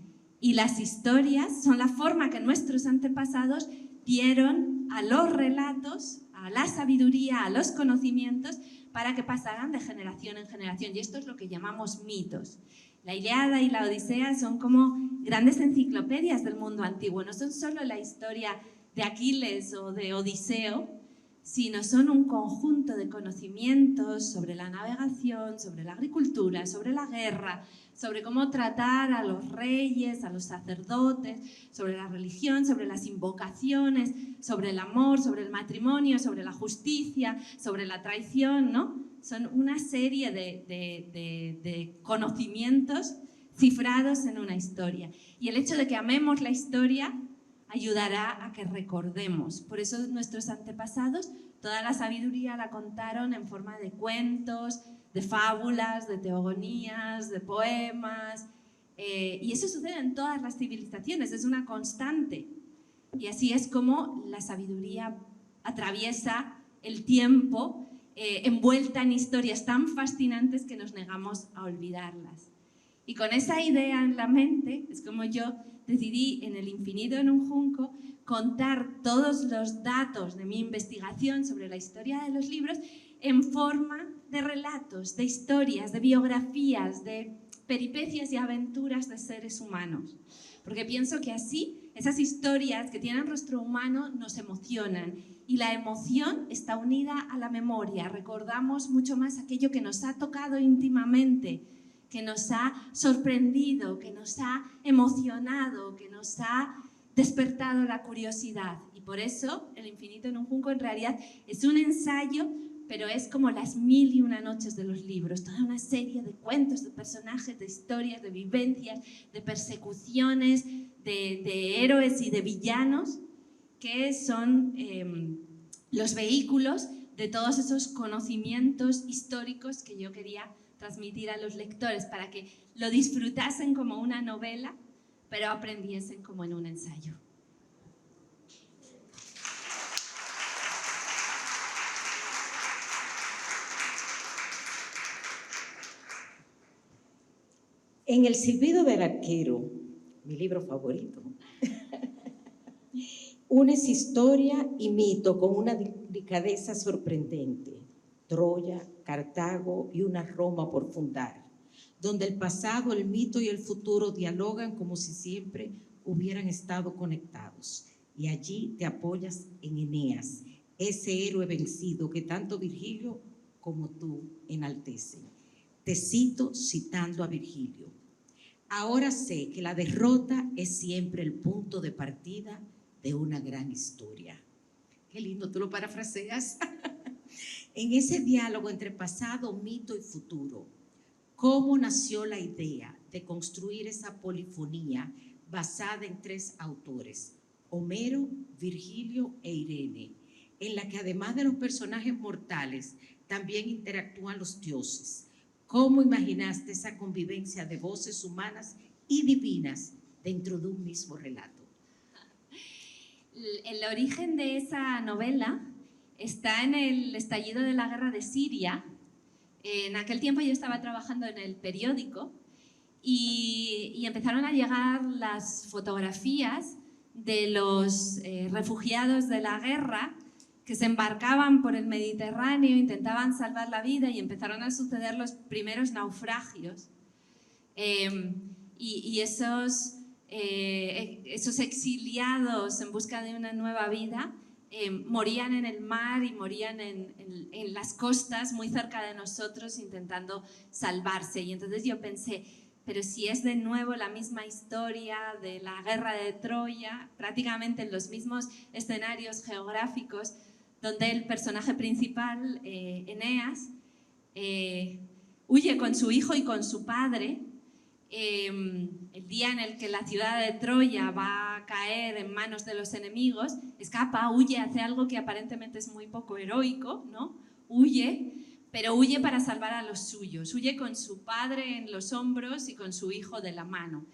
y las historias son la forma que nuestros antepasados dieron a los relatos, a la sabiduría, a los conocimientos, para que pasaran de generación en generación. Y esto es lo que llamamos mitos. La Ilíada y la Odisea son como grandes enciclopedias del mundo antiguo. No son solo la historia de Aquiles o de Odiseo, sino son un conjunto de conocimientos sobre la navegación, sobre la agricultura, sobre la guerra, sobre cómo tratar a los reyes, a los sacerdotes, sobre la religión, sobre las invocaciones, sobre el amor, sobre el matrimonio, sobre la justicia, sobre la traición, ¿no? Son una serie de conocimientos cifrados en una historia. Y el hecho de que amemos la historia ayudará a que recordemos. Por eso nuestros antepasados toda la sabiduría la contaron en forma de cuentos, de fábulas, de teogonías, de poemas. Y eso sucede en todas las civilizaciones, es una constante. Y así es como la sabiduría atraviesa el tiempo, envuelta en historias tan fascinantes que nos negamos a olvidarlas. Y con esa idea en la mente es como yo decidí en El infinito en un junco contar todos los datos de mi investigación sobre la historia de los libros en forma de relatos, de historias, de biografías, de peripecias y aventuras de seres humanos. Porque pienso que así esas historias que tienen rostro humano nos emocionan y la emoción está unida a la memoria. Recordamos mucho más aquello que nos ha tocado íntimamente, que nos ha sorprendido, que nos ha emocionado, que nos ha despertado la curiosidad. Y por eso El infinito en un junco en realidad es un ensayo, pero es como las 1001 noches de los libros, toda una serie de cuentos, de personajes, de historias, de vivencias, de persecuciones, de héroes y de villanos, que son los vehículos de todos esos conocimientos históricos que yo quería transmitir a los lectores para que lo disfrutasen como una novela, pero aprendiesen como en un ensayo. En El silbido del arquero, mi libro favorito, unes historia y mito con una delicadeza sorprendente. Troya, Cartago y una Roma por fundar, donde el pasado, el mito y el futuro dialogan como si siempre hubieran estado conectados. Y allí te apoyas en Eneas, ese héroe vencido que tanto Virgilio como tú enaltecen. Te cito citando a Virgilio: ahora sé que la derrota es siempre el punto de partida de una gran historia. Qué lindo, tú lo parafraseas. En ese diálogo entre pasado, mito y futuro, ¿cómo nació la idea de construir esa polifonía basada en 3 autores, Homero, Virgilio e Irene, en la que además de los personajes mortales, también interactúan los dioses? ¿Cómo imaginaste esa convivencia de voces humanas y divinas dentro de un mismo relato? El origen de esa novela está en el estallido de la guerra de Siria. En aquel tiempo yo estaba trabajando en el periódico y empezaron a llegar las fotografías de los refugiados de la guerra que se embarcaban por el Mediterráneo, intentaban salvar la vida y empezaron a suceder los primeros naufragios. Y esos exiliados en busca de una nueva vida morían en el mar y morían en las costas muy cerca de nosotros intentando salvarse. Y entonces yo pensé, pero si es de nuevo la misma historia de la guerra de Troya, prácticamente en los mismos escenarios geográficos, donde el personaje principal, Eneas, huye con su hijo y con su padre. El día en el que la ciudad de Troya va a caer en manos de los enemigos, escapa, huye, hace algo que aparentemente es muy poco heroico, ¿no? Huye, pero huye para salvar a los suyos, huye con su padre en los hombros y con su hijo de la mano.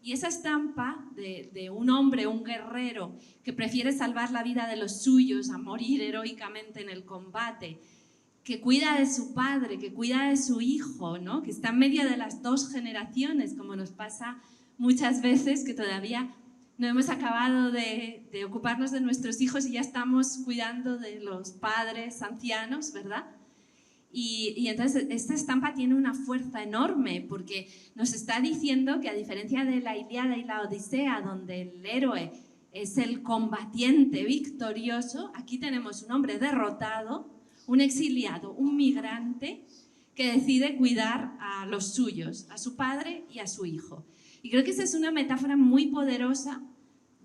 Y esa estampa de un hombre, un guerrero, que prefiere salvar la vida de los suyos a morir heroicamente en el combate, que cuida de su padre, que cuida de su hijo, ¿no? Que está en medio de las dos generaciones, como nos pasa muchas veces, que todavía no hemos acabado de ocuparnos de nuestros hijos y ya estamos cuidando de los padres ancianos, ¿verdad? Y entonces esta estampa tiene una fuerza enorme porque nos está diciendo que, a diferencia de la Ilíada y la Odisea, donde el héroe es el combatiente victorioso, aquí tenemos un hombre derrotado, un exiliado, un migrante que decide cuidar a los suyos, a su padre y a su hijo. Y creo que esa es una metáfora muy poderosa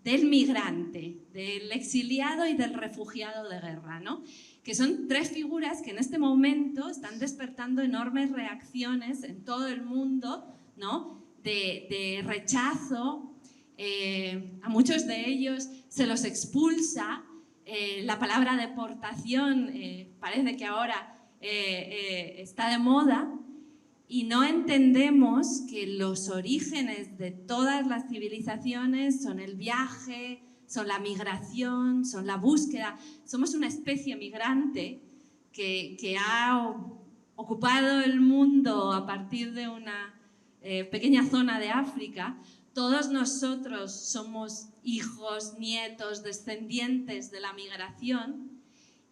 del migrante, del exiliado y del refugiado de guerra, ¿no? Que son tres figuras que en este momento están despertando enormes reacciones en todo el mundo, ¿no? de rechazo. A muchos de ellos se los expulsa. La palabra deportación parece que ahora está de moda, y no entendemos que los orígenes de todas las civilizaciones son el viaje, son la migración, son la búsqueda. Somos una especie migrante que ha ocupado el mundo a partir de una pequeña zona de África. Todos nosotros somos hijos, nietos, descendientes de la migración,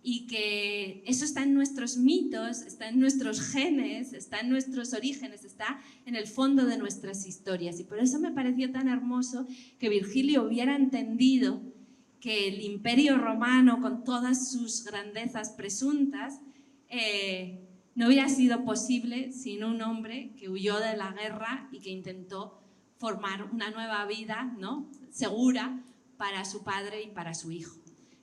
y que eso está en nuestros mitos, está en nuestros genes, está en nuestros orígenes, está en el fondo de nuestras historias. Y por eso me pareció tan hermoso que Virgilio hubiera entendido que el Imperio Romano, con todas sus grandezas presuntas, no hubiera sido posible sin un hombre que huyó de la guerra y que intentó formar una nueva vida, ¿no? segura para su padre y para su hijo.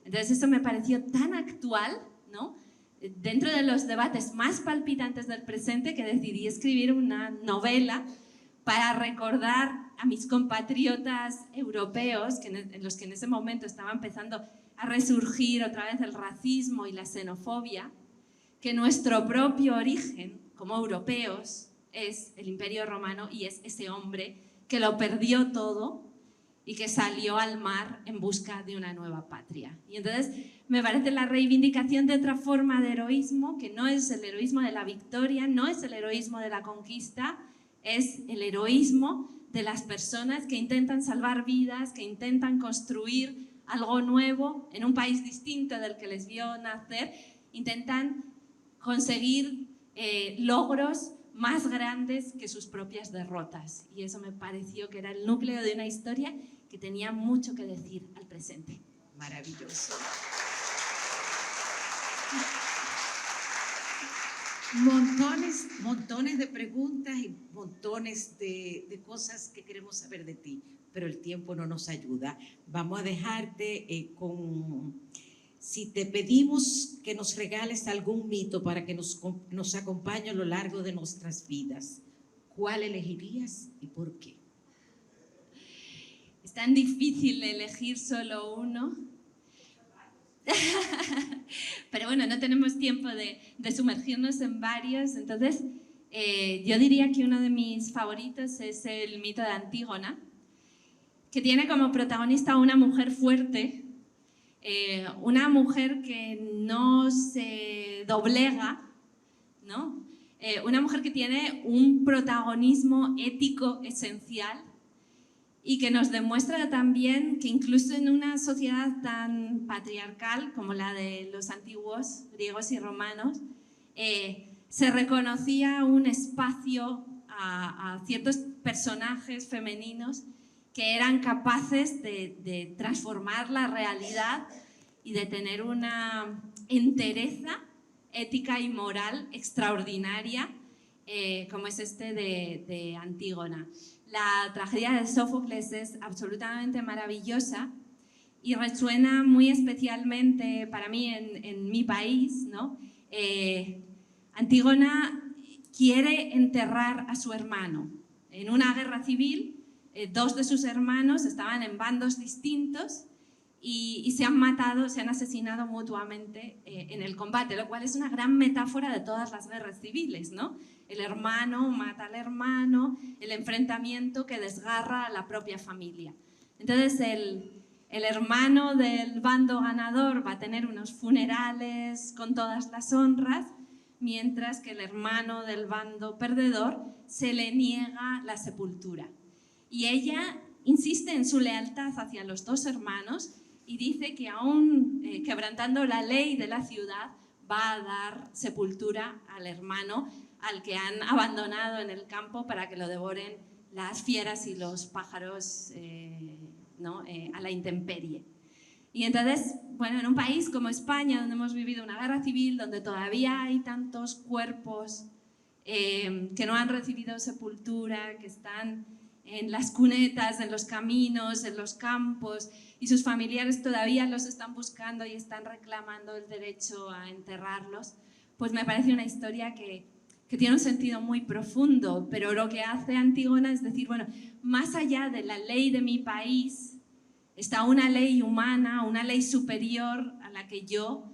Entonces esto me pareció tan actual, ¿no? Dentro de los debates más palpitantes del presente, que decidí escribir una novela para recordar a mis compatriotas europeos, en los que en ese momento estaba empezando a resurgir otra vez el racismo y la xenofobia, que nuestro propio origen como europeos es el Imperio Romano y es ese hombre que lo perdió todo y que salió al mar en busca de una nueva patria. Y entonces me parece la reivindicación de otra forma de heroísmo, que no es el heroísmo de la victoria, no es el heroísmo de la conquista, es el heroísmo de las personas que intentan salvar vidas, que intentan construir algo nuevo en un país distinto del que les vio nacer, intentan conseguir logros más grandes que sus propias derrotas. Y eso me pareció que era el núcleo de una historia que tenía mucho que decir al presente. Maravilloso. Montones de preguntas y montones de cosas que queremos saber de ti, pero el tiempo no nos ayuda. Vamos a dejarte si te pedimos que nos regales algún mito para que nos acompañe a lo largo de nuestras vidas, ¿cuál elegirías y por qué? Es tan difícil elegir solo uno. Pero bueno, no tenemos tiempo de sumergirnos en varios. Entonces, yo diría que uno de mis favoritos es el mito de Antígona, que tiene como protagonista a una mujer fuerte, una mujer que no se doblega, ¿no? Una mujer que tiene un protagonismo ético esencial y que nos demuestra también que incluso en una sociedad tan patriarcal como la de los antiguos griegos y romanos, se reconocía un espacio a ciertos personajes femeninos que eran capaces de transformar la realidad y de tener una entereza ética y moral extraordinaria, como es de Antígona. La tragedia de Sófocles es absolutamente maravillosa y resuena muy especialmente para mí en mi país, ¿no? Antígona quiere enterrar a su hermano. En una guerra civil, dos de sus hermanos estaban en bandos distintos y se han matado, se han asesinado mutuamente en el combate, lo cual es una gran metáfora de todas las guerras civiles, ¿no? El hermano mata al hermano, el enfrentamiento que desgarra a la propia familia. Entonces el hermano del bando ganador va a tener unos funerales con todas las honras, mientras que el hermano del bando perdedor se le niega la sepultura. Y ella insiste en su lealtad hacia los dos hermanos y dice que aún quebrantando la ley de la ciudad va a dar sepultura al hermano al que han abandonado en el campo para que lo devoren las fieras y los pájaros a la intemperie. Y entonces, bueno, en un país como España, donde hemos vivido una guerra civil, donde todavía hay tantos cuerpos que no han recibido sepultura, que están en las cunetas, en los caminos, en los campos, y sus familiares todavía los están buscando y están reclamando el derecho a enterrarlos, pues me parece una historia que tiene un sentido muy profundo, pero lo que hace Antígona es decir, bueno, más allá de la ley de mi país, está una ley humana, una ley superior a la que yo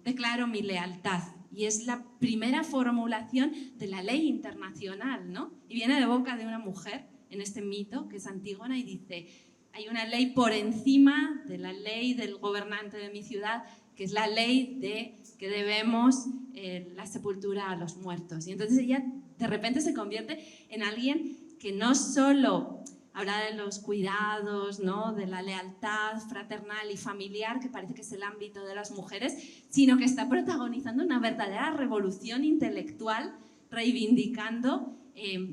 declaro mi lealtad. Y es la primera formulación de la ley internacional, ¿no? Y viene de boca de una mujer en este mito, que es Antígona, y dice, hay una ley por encima de la ley del gobernante de mi ciudad, que es la ley de que debemos la sepultura a los muertos. Y entonces ella de repente se convierte en alguien que no solo habla de los cuidados, ¿no? De la lealtad fraternal y familiar, que parece que es el ámbito de las mujeres, sino que está protagonizando una verdadera revolución intelectual, reivindicando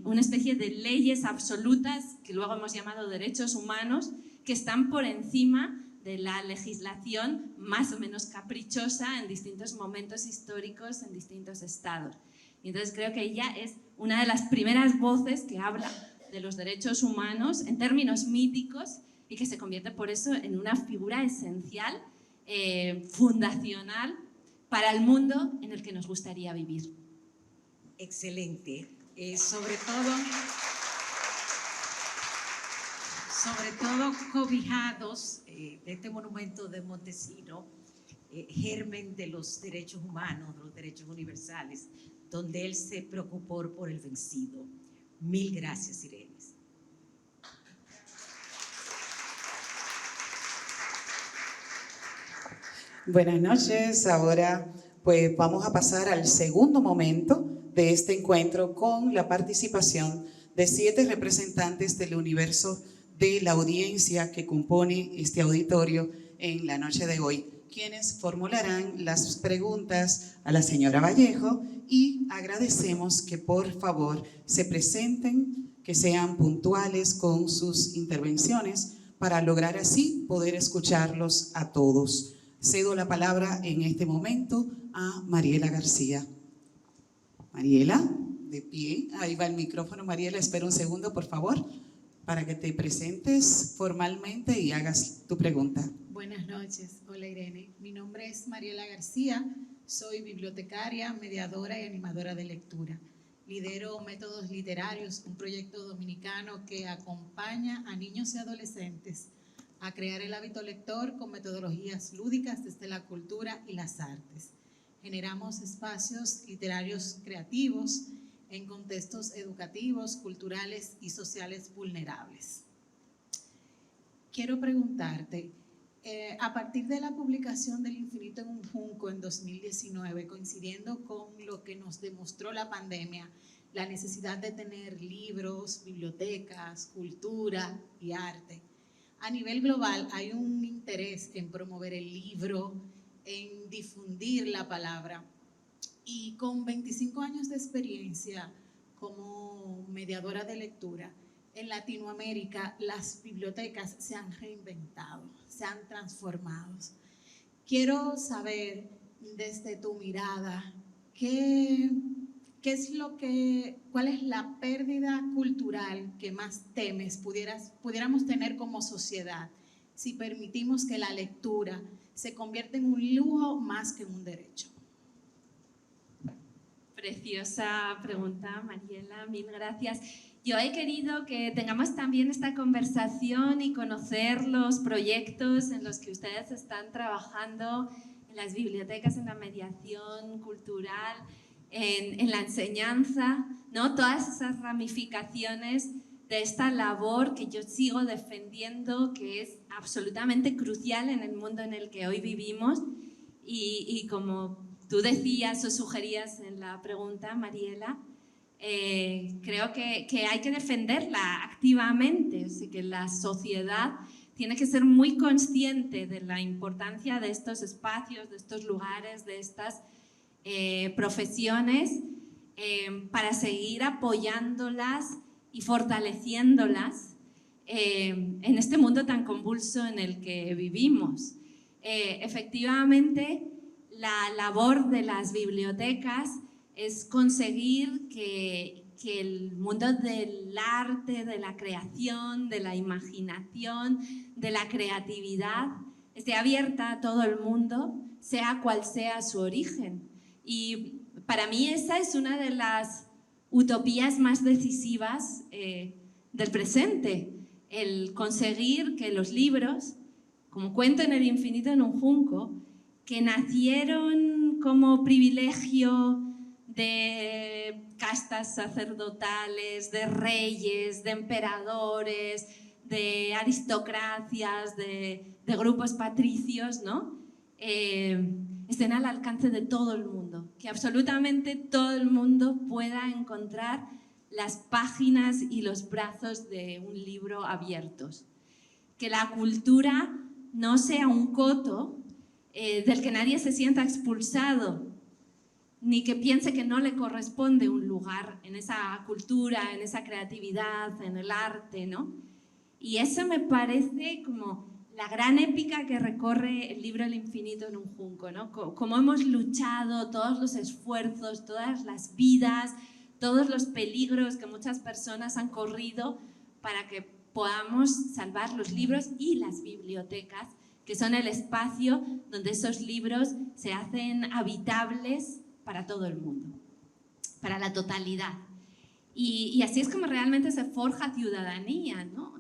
una especie de leyes absolutas, que luego hemos llamado derechos humanos, que están por encima de la legislación más o menos caprichosa en distintos momentos históricos, en distintos estados. Y entonces creo que ella es una de las primeras voces que habla de los derechos humanos en términos míticos y que se convierte por eso en una figura esencial, fundacional para el mundo en el que nos gustaría vivir. Excelente. Sobre todo cobijados de este monumento de Montesino, germen de los derechos humanos, de los derechos universales, donde él se preocupó por el vencido. Mil gracias, Irene. Buenas noches. Ahora pues vamos a pasar al segundo momento de este encuentro con la participación de 7 representantes del universo de la audiencia que compone este auditorio en la noche de hoy, quienes formularán las preguntas a la señora Vallejo, y agradecemos que por favor se presenten, que sean puntuales con sus intervenciones para lograr así poder escucharlos a todos. Cedo la palabra en este momento a Mariela García. Mariela, de pie, ahí va el micrófono. Mariela, espera un segundo, por favor, para que te presentes formalmente y hagas tu pregunta. Buenas noches, hola Irene. Mi nombre es Mariela García, soy bibliotecaria, mediadora y animadora de lectura. Lidero Métodos Literarios, un proyecto dominicano que acompaña a niños y adolescentes a crear el hábito lector con metodologías lúdicas desde la cultura y las artes. Generamos espacios literarios creativos en contextos educativos, culturales y sociales vulnerables. Quiero preguntarte, a partir de la publicación del Infinito en un Junco en 2019, coincidiendo con lo que nos demostró la pandemia, la necesidad de tener libros, bibliotecas, cultura y arte, a nivel global hay un interés en promover el libro, en difundir la palabra. Y con 25 años de experiencia como mediadora de lectura, en Latinoamérica las bibliotecas se han reinventado, se han transformado. Quiero saber desde tu mirada, ¿cuál es la pérdida cultural que más temes pudiéramos tener como sociedad si permitimos que la lectura se convierta en un lujo más que un derecho? Preciosa pregunta, Mariela, mil gracias. Yo he querido que tengamos también esta conversación y conocer los proyectos en los que ustedes están trabajando en las bibliotecas, en la mediación cultural, en la enseñanza, ¿no? Todas esas ramificaciones de esta labor que yo sigo defendiendo, que es absolutamente crucial en el mundo en el que hoy vivimos. Y como tú decías o sugerías en la pregunta, Mariela, creo que hay que defenderla activamente, o sea, que la sociedad tiene que ser muy consciente de la importancia de estos espacios, de estos lugares, de estas profesiones, para seguir apoyándolas y fortaleciéndolas en este mundo tan convulso en el que vivimos. Efectivamente, la labor de las bibliotecas es conseguir que el mundo del arte, de la creación, de la imaginación, de la creatividad, esté abierta a todo el mundo, sea cual sea su origen. Y para mí esa es una de las utopías más decisivas del presente, el conseguir que los libros, como Cuento en el infinito en un junco, que nacieron como privilegio de castas sacerdotales, de reyes, de emperadores, de aristocracias, de grupos patricios, ¿no? Estén al alcance de todo el mundo, que absolutamente todo el mundo pueda encontrar las páginas y los brazos de un libro abiertos. Que la cultura no sea un coto del que nadie se sienta expulsado, ni que piense que no le corresponde un lugar en esa cultura, en esa creatividad, en el arte, ¿no? Y eso me parece como la gran épica que recorre el libro El infinito en un junco, ¿no? Cómo hemos luchado, todos los esfuerzos, todas las vidas, todos los peligros que muchas personas han corrido para que podamos salvar los libros y las bibliotecas, que son el espacio donde esos libros se hacen habitables para todo el mundo, para la totalidad. Y así es como realmente se forja ciudadanía, ¿no?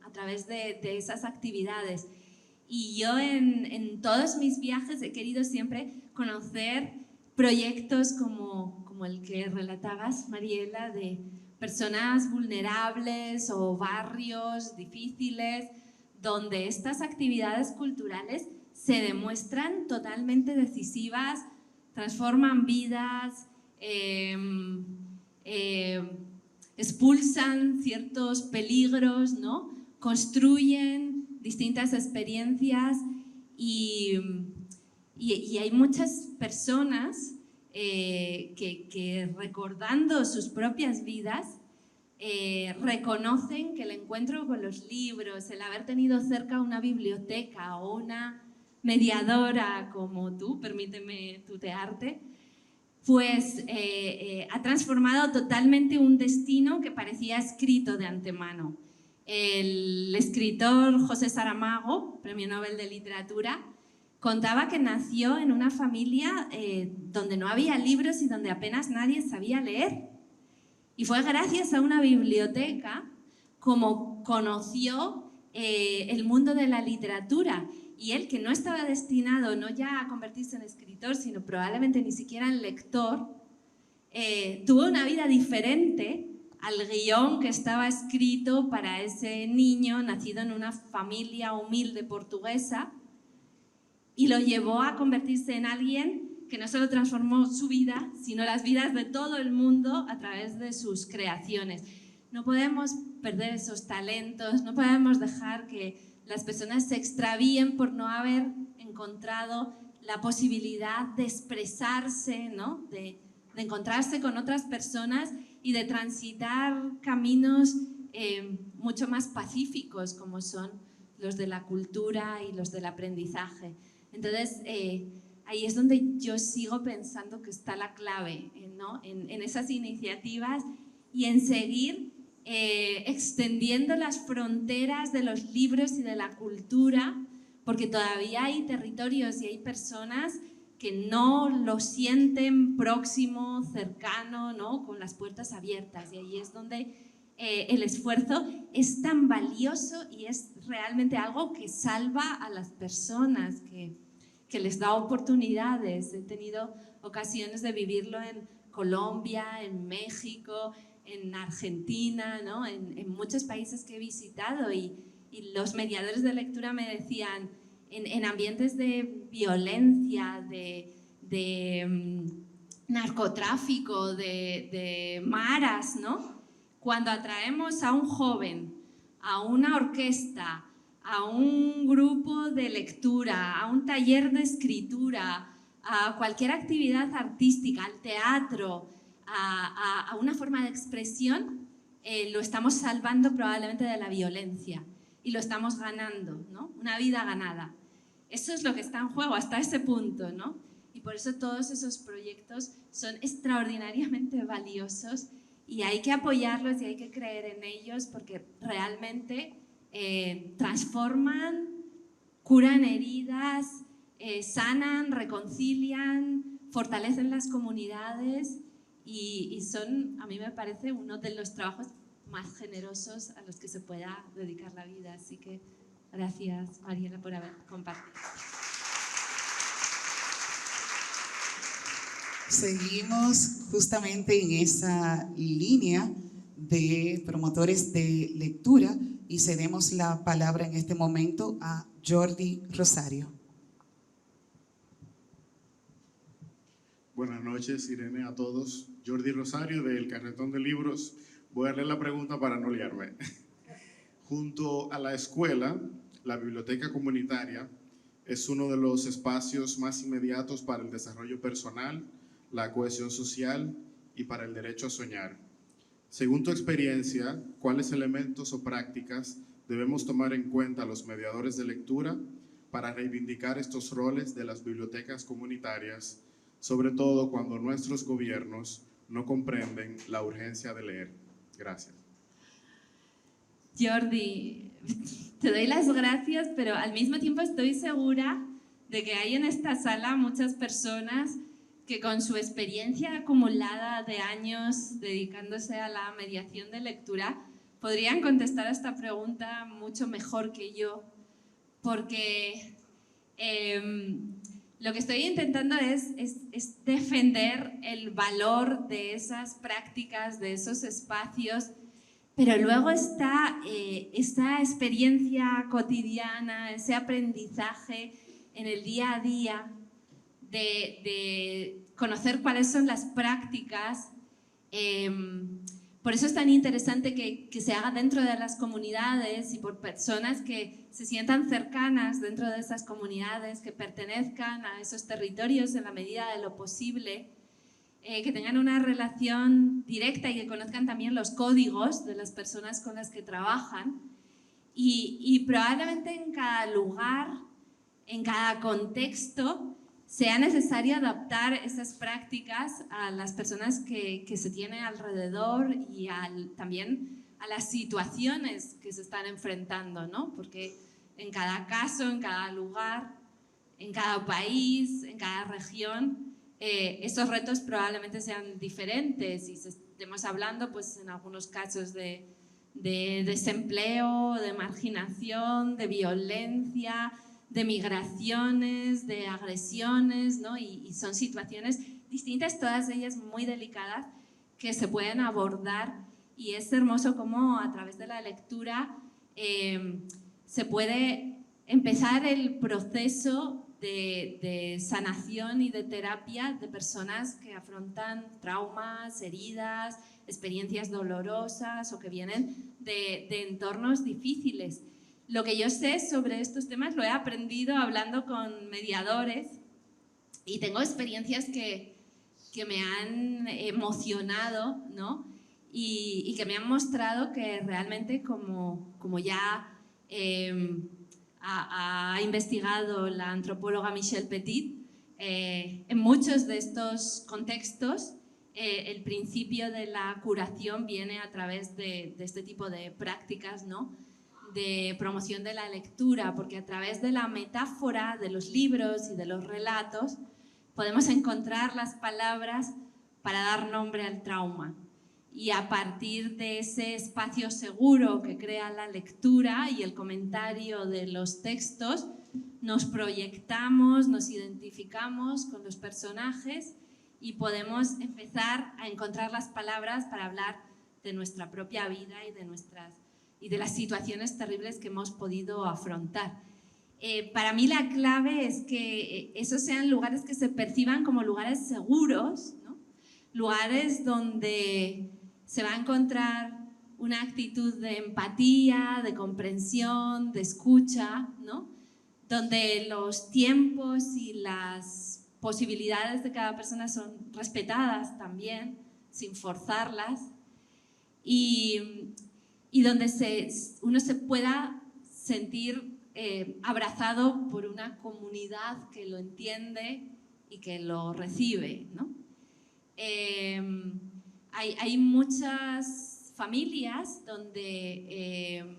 A través de esas actividades. Y yo en todos mis viajes he querido siempre conocer proyectos como el que relatabas, Mariela, de personas vulnerables o barrios difíciles, donde estas actividades culturales se demuestran totalmente decisivas, transforman vidas, expulsan ciertos peligros, ¿no? Construyen distintas experiencias y hay muchas personas que recordando sus propias vidas reconocen que el encuentro con los libros, el haber tenido cerca una biblioteca o una mediadora como tú, permíteme tutearte, pues ha transformado totalmente un destino que parecía escrito de antemano. El escritor José Saramago, Premio Nobel de Literatura, contaba que nació en una familia donde no había libros y donde apenas nadie sabía leer. Y fue gracias a una biblioteca como conoció el mundo de la literatura. Y él, que no estaba destinado no ya a convertirse en escritor, sino probablemente ni siquiera en lector, tuvo una vida diferente al guión que estaba escrito para ese niño nacido en una familia humilde portuguesa, y lo llevó a convertirse en alguien que no solo transformó su vida, sino las vidas de todo el mundo a través de sus creaciones. No podemos perder esos talentos, no podemos dejar que las personas se extravíen por no haber encontrado la posibilidad de expresarse, ¿no? de encontrarse con otras personas y de transitar caminos mucho más pacíficos, como son los de la cultura y los del aprendizaje. Entonces, ahí es donde yo sigo pensando que está la clave, ¿no? en esas iniciativas y en seguir extendiendo las fronteras de los libros y de la cultura, porque todavía hay territorios y hay personas que no lo sienten próximo, cercano, ¿no? Con las puertas abiertas. Y ahí es donde el esfuerzo es tan valioso y es realmente algo que salva a las personas, que les da oportunidades. He tenido ocasiones de vivirlo en Colombia, en México, en Argentina, ¿no? en muchos países que he visitado, y los mediadores de lectura me decían, en ambientes de violencia, de narcotráfico, de maras, ¿no? Cuando atraemos a un joven, a una orquesta, a un grupo de lectura, a un taller de escritura, a cualquier actividad artística, al teatro, a una forma de expresión, lo estamos salvando probablemente de la violencia y lo estamos ganando, ¿no? Una vida ganada. Eso es lo que está en juego hasta ese punto, ¿no? Y por eso todos esos proyectos son extraordinariamente valiosos y hay que apoyarlos y hay que creer en ellos, porque realmente transforman, curan heridas, sanan, reconcilian, fortalecen las comunidades y son, a mí me parece, uno de los trabajos más generosos a los que se pueda dedicar la vida. Así que gracias, Mariela, por haber compartido. Seguimos justamente en esa línea de promotores de lectura y cedemos la palabra en este momento a Jordi Rosario. Buenas noches, Irene, a todos. Jordi Rosario, del Carretón de Libros. Voy a leer la pregunta para no liarme. Junto a la escuela, la biblioteca comunitaria es uno de los espacios más inmediatos para el desarrollo personal, la cohesión social y para el derecho a soñar. Según tu experiencia, ¿cuáles elementos o prácticas debemos tomar en cuenta los mediadores de lectura para reivindicar estos roles de las bibliotecas comunitarias, sobre todo cuando nuestros gobiernos no comprenden la urgencia de leer? Gracias. Jordi, te doy las gracias, pero al mismo tiempo estoy segura de que hay en esta sala muchas personas que con su experiencia acumulada de años dedicándose a la mediación de lectura podrían contestar a esta pregunta mucho mejor que yo, porque lo que estoy intentando es defender el valor de esas prácticas, de esos espacios, pero luego está esta experiencia cotidiana, ese aprendizaje en el día a día, de conocer cuáles son las prácticas. Por eso es tan interesante que se haga dentro de las comunidades y por personas que se sientan cercanas dentro de esas comunidades, que pertenezcan a esos territorios en la medida de lo posible, que tengan una relación directa y que conozcan también los códigos de las personas con las que trabajan. Y probablemente en cada lugar, en cada contexto, sea necesario adaptar esas prácticas a las personas que se tienen alrededor y también a las situaciones que se están enfrentando, ¿no? Porque en cada caso, en cada lugar, en cada país, en cada región, esos retos probablemente sean diferentes y estemos hablando, pues, en algunos casos de desempleo, de marginación, de violencia, de migraciones, de agresiones, ¿no? Y son situaciones distintas, todas ellas muy delicadas, que se pueden abordar, y es hermoso cómo a través de la lectura se puede empezar el proceso de sanación y de terapia de personas que afrontan traumas, heridas, experiencias dolorosas o que vienen de entornos difíciles. Lo que yo sé sobre estos temas lo he aprendido hablando con mediadores y tengo experiencias que me han emocionado, ¿no? Y que me han mostrado que realmente, como ya ha investigado la antropóloga Michelle Petit, en muchos de estos contextos el principio de la curación viene a través de este tipo de prácticas, ¿no? De promoción de la lectura, porque a través de la metáfora de los libros y de los relatos podemos encontrar las palabras para dar nombre al trauma. y a partir de ese espacio seguro que crea la lectura y el comentario de los textos, nos proyectamos, nos identificamos con los personajes y podemos empezar a encontrar las palabras para hablar de nuestra propia vida y de las situaciones terribles que hemos podido afrontar. Para mí la clave es que esos sean lugares que se perciban como lugares seguros, ¿no? Lugares donde se va a encontrar una actitud de empatía, de comprensión, de escucha, ¿no? Donde los tiempos y las posibilidades de cada persona son respetadas también, sin forzarlas, y donde uno se pueda sentir abrazado por una comunidad que lo entiende y que lo recibe, ¿no? Hay muchas familias donde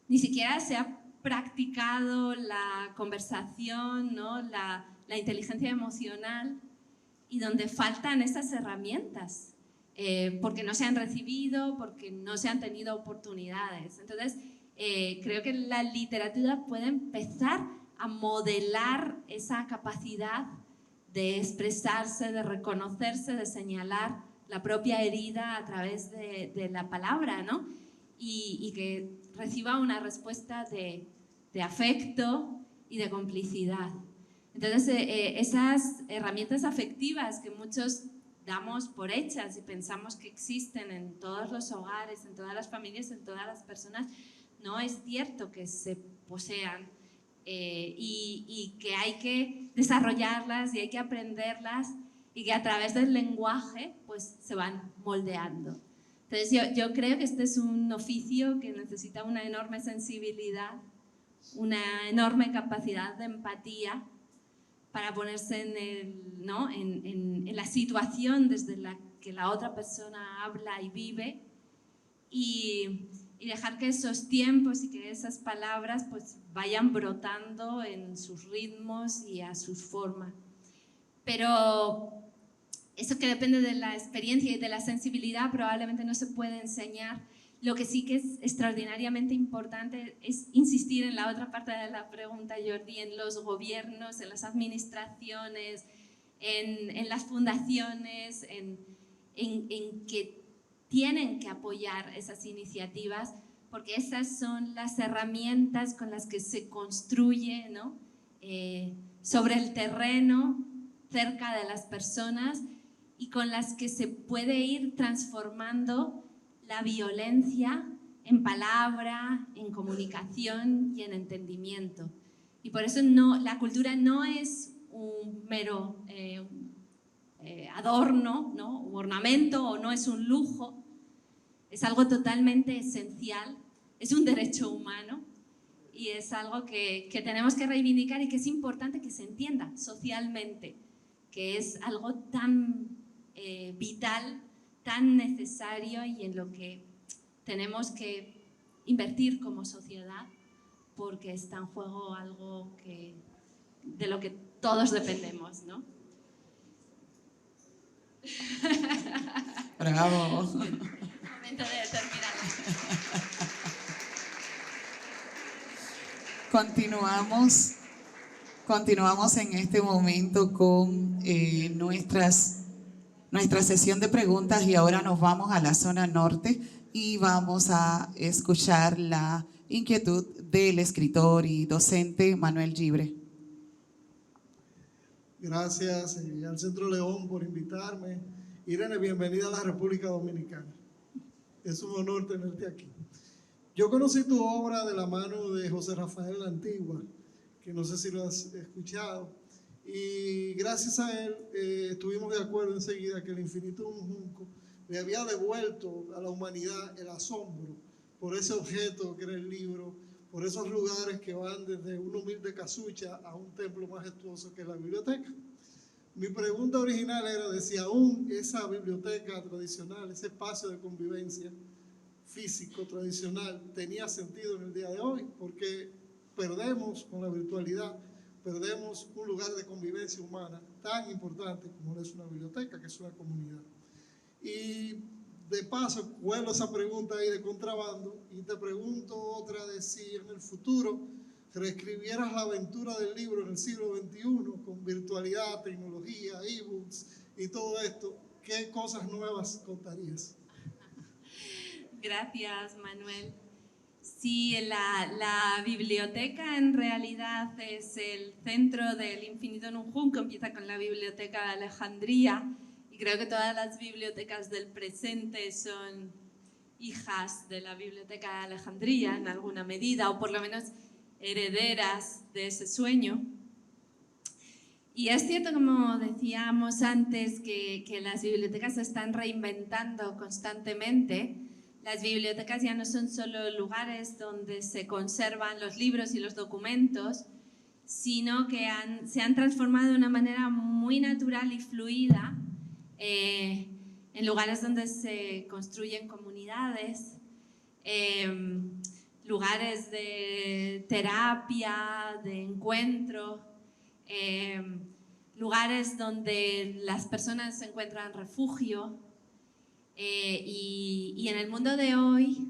ni siquiera se ha practicado la conversación, ¿no? la inteligencia emocional, y donde faltan esas herramientas porque no se han recibido, porque no se han tenido oportunidades. Entonces, creo que la literatura puede empezar a modelar esa capacidad de expresarse, de reconocerse, de señalar la propia herida a través de la palabra, ¿no? Y que reciba una respuesta de afecto y de complicidad. Entonces, esas herramientas afectivas que muchos damos por hechas y pensamos que existen en todos los hogares, en todas las familias, en todas las personas, no es cierto que se posean y que hay que desarrollarlas y hay que aprenderlas y que a través del lenguaje pues se van moldeando. Entonces yo creo que este es un oficio que necesita una enorme sensibilidad, una enorme capacidad de empatía para ponerse en la situación desde la que la otra persona habla y vive y dejar que esos tiempos y que esas palabras pues vayan brotando en sus ritmos y a sus formas. Pero eso que depende de la experiencia y de la sensibilidad probablemente no se puede enseñar. Lo que sí que es extraordinariamente importante es insistir en la otra parte de la pregunta, Jordi, en los gobiernos, en las administraciones, en las fundaciones, en que tienen que apoyar esas iniciativas, porque esas son las herramientas con las que se construye, ¿no? Sobre el terreno, cerca de las personas, y con las que se puede ir transformando la violencia en palabra, en comunicación y en entendimiento. Y por eso la cultura no es un mero adorno, ¿no? Un ornamento, o no es un lujo, es algo totalmente esencial, es un derecho humano y es algo que tenemos que reivindicar y que es importante que se entienda socialmente, que es algo tan vital, tan necesario y en lo que tenemos que invertir como sociedad, porque está en juego algo de lo que todos dependemos, ¿no? Bravo. Momento de terminar. Continuamos en este momento con nuestra sesión de preguntas y ahora nos vamos a la zona norte y vamos a escuchar la inquietud del escritor y docente Manuel Gibre. Gracias al Centro León por invitarme. Irene, bienvenida a la República Dominicana. Es un honor tenerte aquí. Yo conocí tu obra de la mano de José Rafael La Antigua, que no sé si lo has escuchado, y gracias a él estuvimos de acuerdo enseguida que el infinito de un junco le había devuelto a la humanidad el asombro por ese objeto que era el libro, por esos lugares que van desde una humilde casucha a un templo majestuoso que es la biblioteca. Mi pregunta original era de si aún esa biblioteca tradicional, ese espacio de convivencia físico tradicional tenía sentido en el día de hoy, porque perdemos con la virtualidad, perdemos un lugar de convivencia humana tan importante como es una biblioteca, que es una comunidad. Y de paso, cuelo esa pregunta ahí de contrabando y te pregunto otra de si en el futuro reescribieras la aventura del libro en el siglo XXI con virtualidad, tecnología, ebooks y todo esto, ¿qué cosas nuevas contarías? Gracias, Manuel. Sí, la biblioteca en realidad es el centro del Infinito Nunjum, que empieza con la Biblioteca de Alejandría, y creo que todas las bibliotecas del presente son hijas de la Biblioteca de Alejandría en alguna medida, o por lo menos herederas de ese sueño. Y es cierto, como decíamos antes, que las bibliotecas se están reinventando constantemente. Las bibliotecas ya no son solo lugares donde se conservan los libros y los documentos, sino que se han transformado de una manera muy natural y fluida en lugares donde se construyen comunidades, lugares de terapia, de encuentro, lugares donde las personas encuentran refugio. Y en el mundo de hoy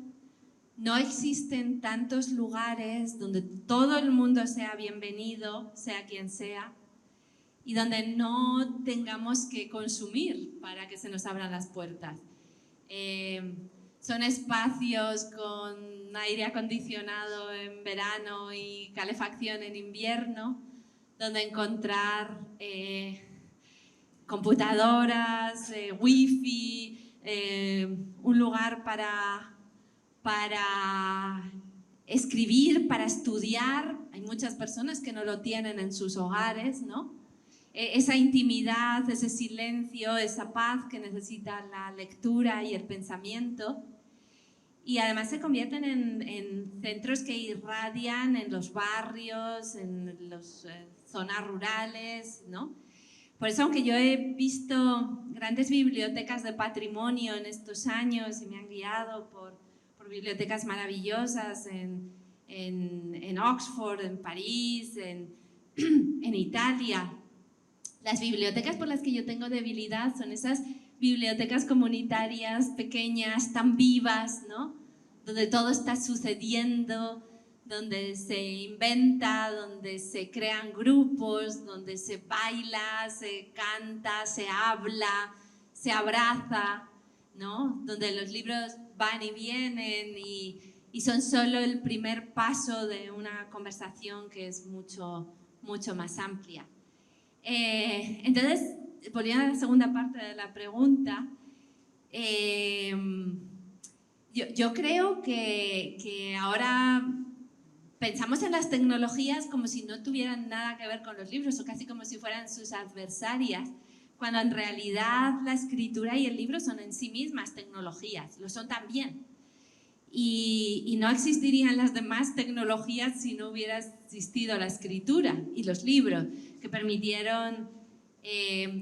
no existen tantos lugares donde todo el mundo sea bienvenido, sea quien sea, y donde no tengamos que consumir para que se nos abran las puertas. Son espacios con aire acondicionado en verano y calefacción en invierno, donde encontrar computadoras, wifi, un lugar para escribir, para estudiar. Hay muchas personas que no lo tienen en sus hogares, ¿no? Esa intimidad, ese silencio, esa paz que necesita la lectura y el pensamiento. Y además se convierten en centros que irradian en los barrios, en las zonas rurales, ¿no? Por eso, aunque yo he visto grandes bibliotecas de patrimonio en estos años y me han guiado por bibliotecas maravillosas en Oxford, en París, en Italia, las bibliotecas por las que yo tengo debilidad son esas bibliotecas comunitarias pequeñas, tan vivas, ¿no? Donde todo está sucediendo, donde se inventa, donde se crean grupos, donde se baila, se canta, se habla, se abraza, ¿no? Donde los libros van y vienen y son solo el primer paso de una conversación que es mucho, mucho más amplia. Entonces, volviendo a la segunda parte de la pregunta, yo creo que ahora pensamos en las tecnologías como si no tuvieran nada que ver con los libros o casi como si fueran sus adversarias, cuando en realidad la escritura y el libro son en sí mismas tecnologías, lo son también. Y no existirían las demás tecnologías si no hubiera existido la escritura y los libros, que permitieron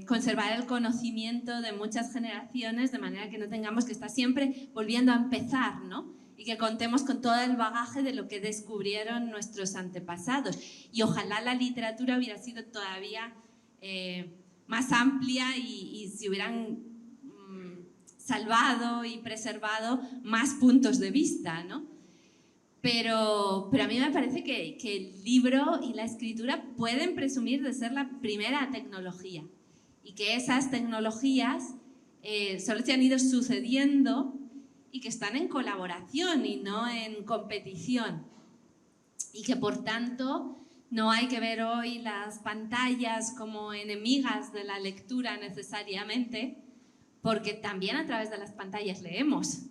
conservar el conocimiento de muchas generaciones de manera que no tengamos que estar siempre volviendo a empezar, ¿no? Y que contemos con todo el bagaje de lo que descubrieron nuestros antepasados. Y ojalá la literatura hubiera sido todavía más amplia y se hubieran salvado y preservado más puntos de vista, ¿no? Pero a mí me parece que el libro y la escritura pueden presumir de ser la primera tecnología y que esas tecnologías solo se han ido sucediendo y que están en colaboración y no en competición. Y que por tanto no hay que ver hoy las pantallas como enemigas de la lectura necesariamente, porque también a través de las pantallas leemos.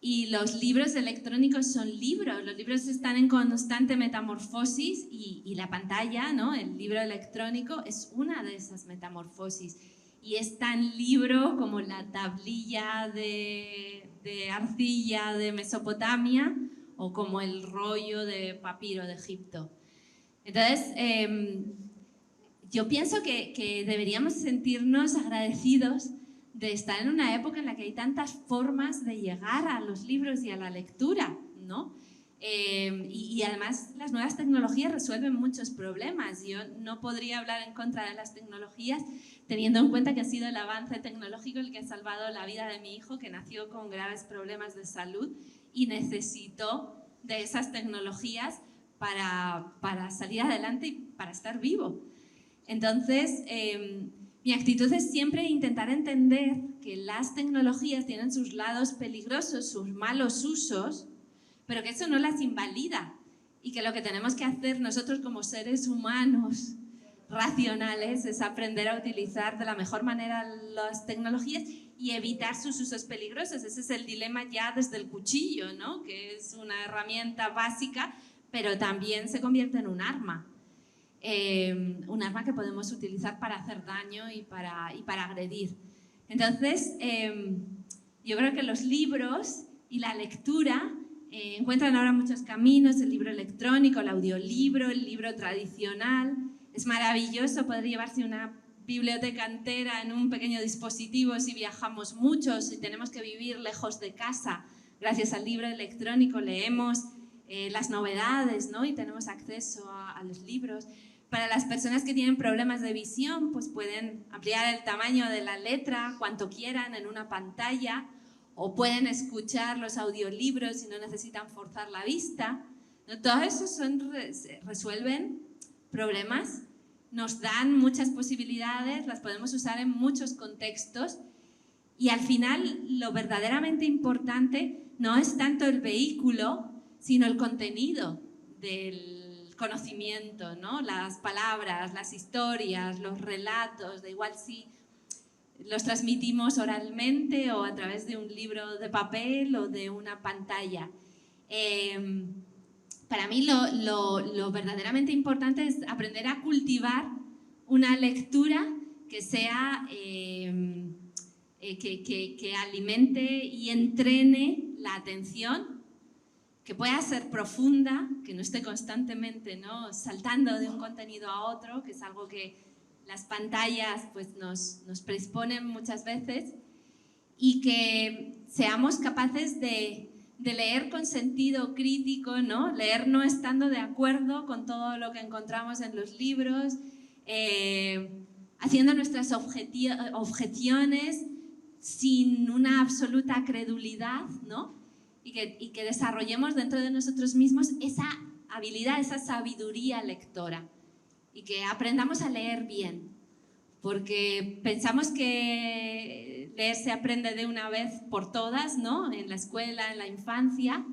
Y los libros electrónicos son libros, los libros están en constante metamorfosis y la pantalla, ¿no? El libro electrónico es una de esas metamorfosis. Y es tan libro como la tablilla de arcilla de Mesopotamia o como el rollo de papiro de Egipto. Entonces, yo pienso que deberíamos sentirnos agradecidos de estar en una época en la que hay tantas formas de llegar a los libros y a la lectura, ¿no? Y además las nuevas tecnologías resuelven muchos problemas. Yo no podría hablar en contra de las tecnologías teniendo en cuenta que ha sido el avance tecnológico el que ha salvado la vida de mi hijo, que nació con graves problemas de salud y necesitó de esas tecnologías para salir adelante y para estar vivo. Entonces, mi actitud es siempre intentar entender que las tecnologías tienen sus lados peligrosos, sus malos usos, pero que eso no las invalida y que lo que tenemos que hacer nosotros como seres humanos racionales es aprender a utilizar de la mejor manera las tecnologías y evitar sus usos peligrosos. Ese es el dilema ya desde el cuchillo, ¿no? Que es una herramienta básica, pero también se convierte en un arma que podemos utilizar para hacer daño y para agredir. Entonces, yo creo que los libros y la lectura encuentran ahora muchos caminos: el libro electrónico, el audiolibro, el libro tradicional. Es maravilloso poder llevarse una biblioteca entera en un pequeño dispositivo si viajamos mucho, si tenemos que vivir lejos de casa. Gracias al libro electrónico leemos las novedades, ¿no? Y tenemos acceso a los libros. Para las personas que tienen problemas de visión, pues pueden ampliar el tamaño de la letra cuanto quieran en una pantalla, o pueden escuchar los audiolibros y no necesitan forzar la vista, ¿no? Todo eso resuelven problemas, nos dan muchas posibilidades, las podemos usar en muchos contextos, y al final lo verdaderamente importante no es tanto el vehículo, sino el contenido del conocimiento, ¿no? Las palabras, las historias, los relatos, da igual si los transmitimos oralmente o a través de un libro de papel o de una pantalla. Para mí lo verdaderamente importante es aprender a cultivar una lectura que sea que alimente y entrene la atención, que pueda ser profunda, que no esté constantemente, ¿no?, saltando de un contenido a otro, que es algo que las pantallas pues, nos predisponen muchas veces, y que seamos capaces de leer con sentido crítico, ¿no? Leer no estando de acuerdo con todo lo que encontramos en los libros, haciendo nuestras objeciones sin una absoluta credulidad, ¿no? Y que desarrollemos dentro de nosotros mismos esa habilidad, esa sabiduría lectora, y que aprendamos a leer bien, porque pensamos que leer se aprende de una vez por todas, ¿no?, en la escuela, en la infancia,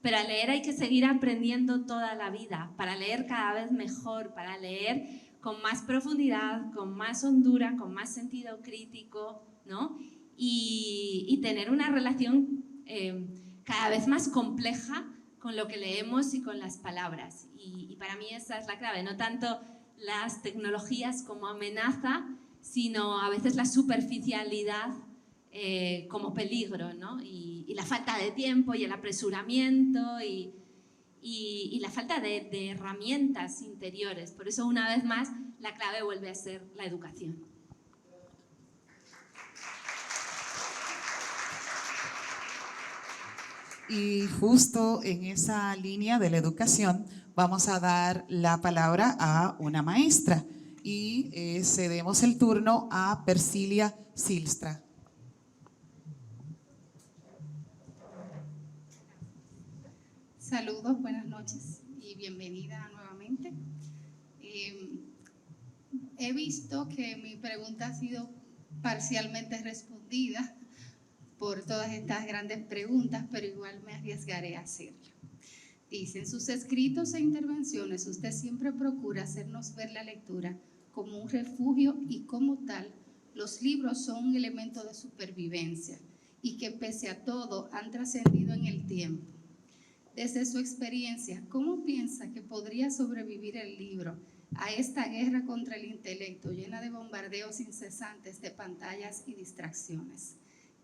pero a leer hay que seguir aprendiendo toda la vida, para leer cada vez mejor, para leer con más profundidad, con más hondura, con más sentido crítico, ¿no?, y tener una relación cada vez más compleja con lo que leemos y con las palabras. Y para mí esa es la clave, no tanto las tecnologías como amenaza, sino a veces la superficialidad como peligro, ¿no? Y la falta de tiempo y el apresuramiento y la falta de herramientas interiores. Por eso, una vez más, la clave vuelve a ser la educación. Y justo en esa línea de la educación vamos a dar la palabra a una maestra y cedemos el turno a Persilia Silstra. Saludos, buenas noches y bienvenida nuevamente. He visto que mi pregunta ha sido parcialmente respondida por todas estas grandes preguntas, pero igual me arriesgaré a hacerlo. Dice: en sus escritos e intervenciones usted siempre procura hacernos ver la lectura como un refugio y como tal los libros son un elemento de supervivencia y que pese a todo han trascendido en el tiempo. Desde su experiencia, ¿cómo piensa que podría sobrevivir el libro a esta guerra contra el intelecto llena de bombardeos incesantes de pantallas y distracciones?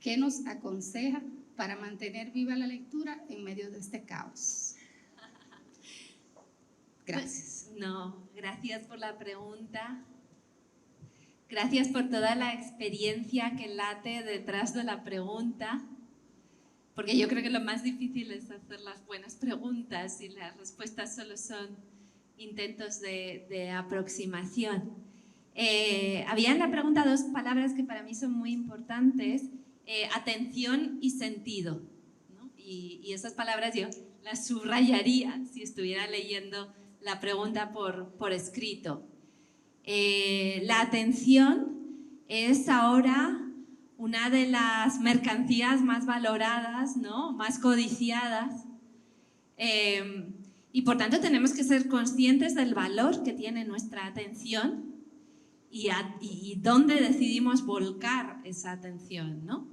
¿Qué nos aconseja para mantener viva la lectura en medio de este caos? Gracias. Gracias por la pregunta. Gracias por toda la experiencia que late detrás de la pregunta. porque yo creo que lo más difícil es hacer las buenas preguntas y las respuestas solo son intentos de aproximación. Había en la pregunta dos palabras que para mí son muy importantes, atención y sentido, ¿no? Y esas palabras yo las subrayaría si estuviera leyendo la pregunta por escrito. La atención es ahora una de las mercancías más valoradas, ¿no? Más codiciadas. Y por tanto tenemos que ser conscientes del valor que tiene nuestra atención y dónde decidimos volcar esa atención, ¿no?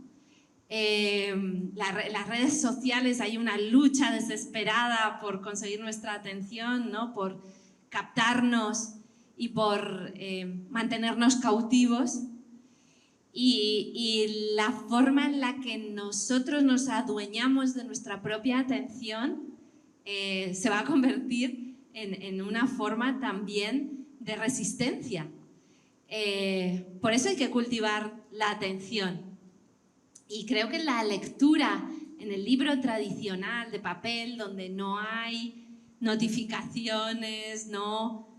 Las redes sociales hay una lucha desesperada por conseguir nuestra atención, ¿no? Por captarnos y por mantenernos cautivos. Y la forma en la que nosotros nos adueñamos de nuestra propia atención se va a convertir en una forma también de resistencia. Por eso hay que cultivar la atención. Y creo que la lectura en el libro tradicional de papel, donde no hay notificaciones, no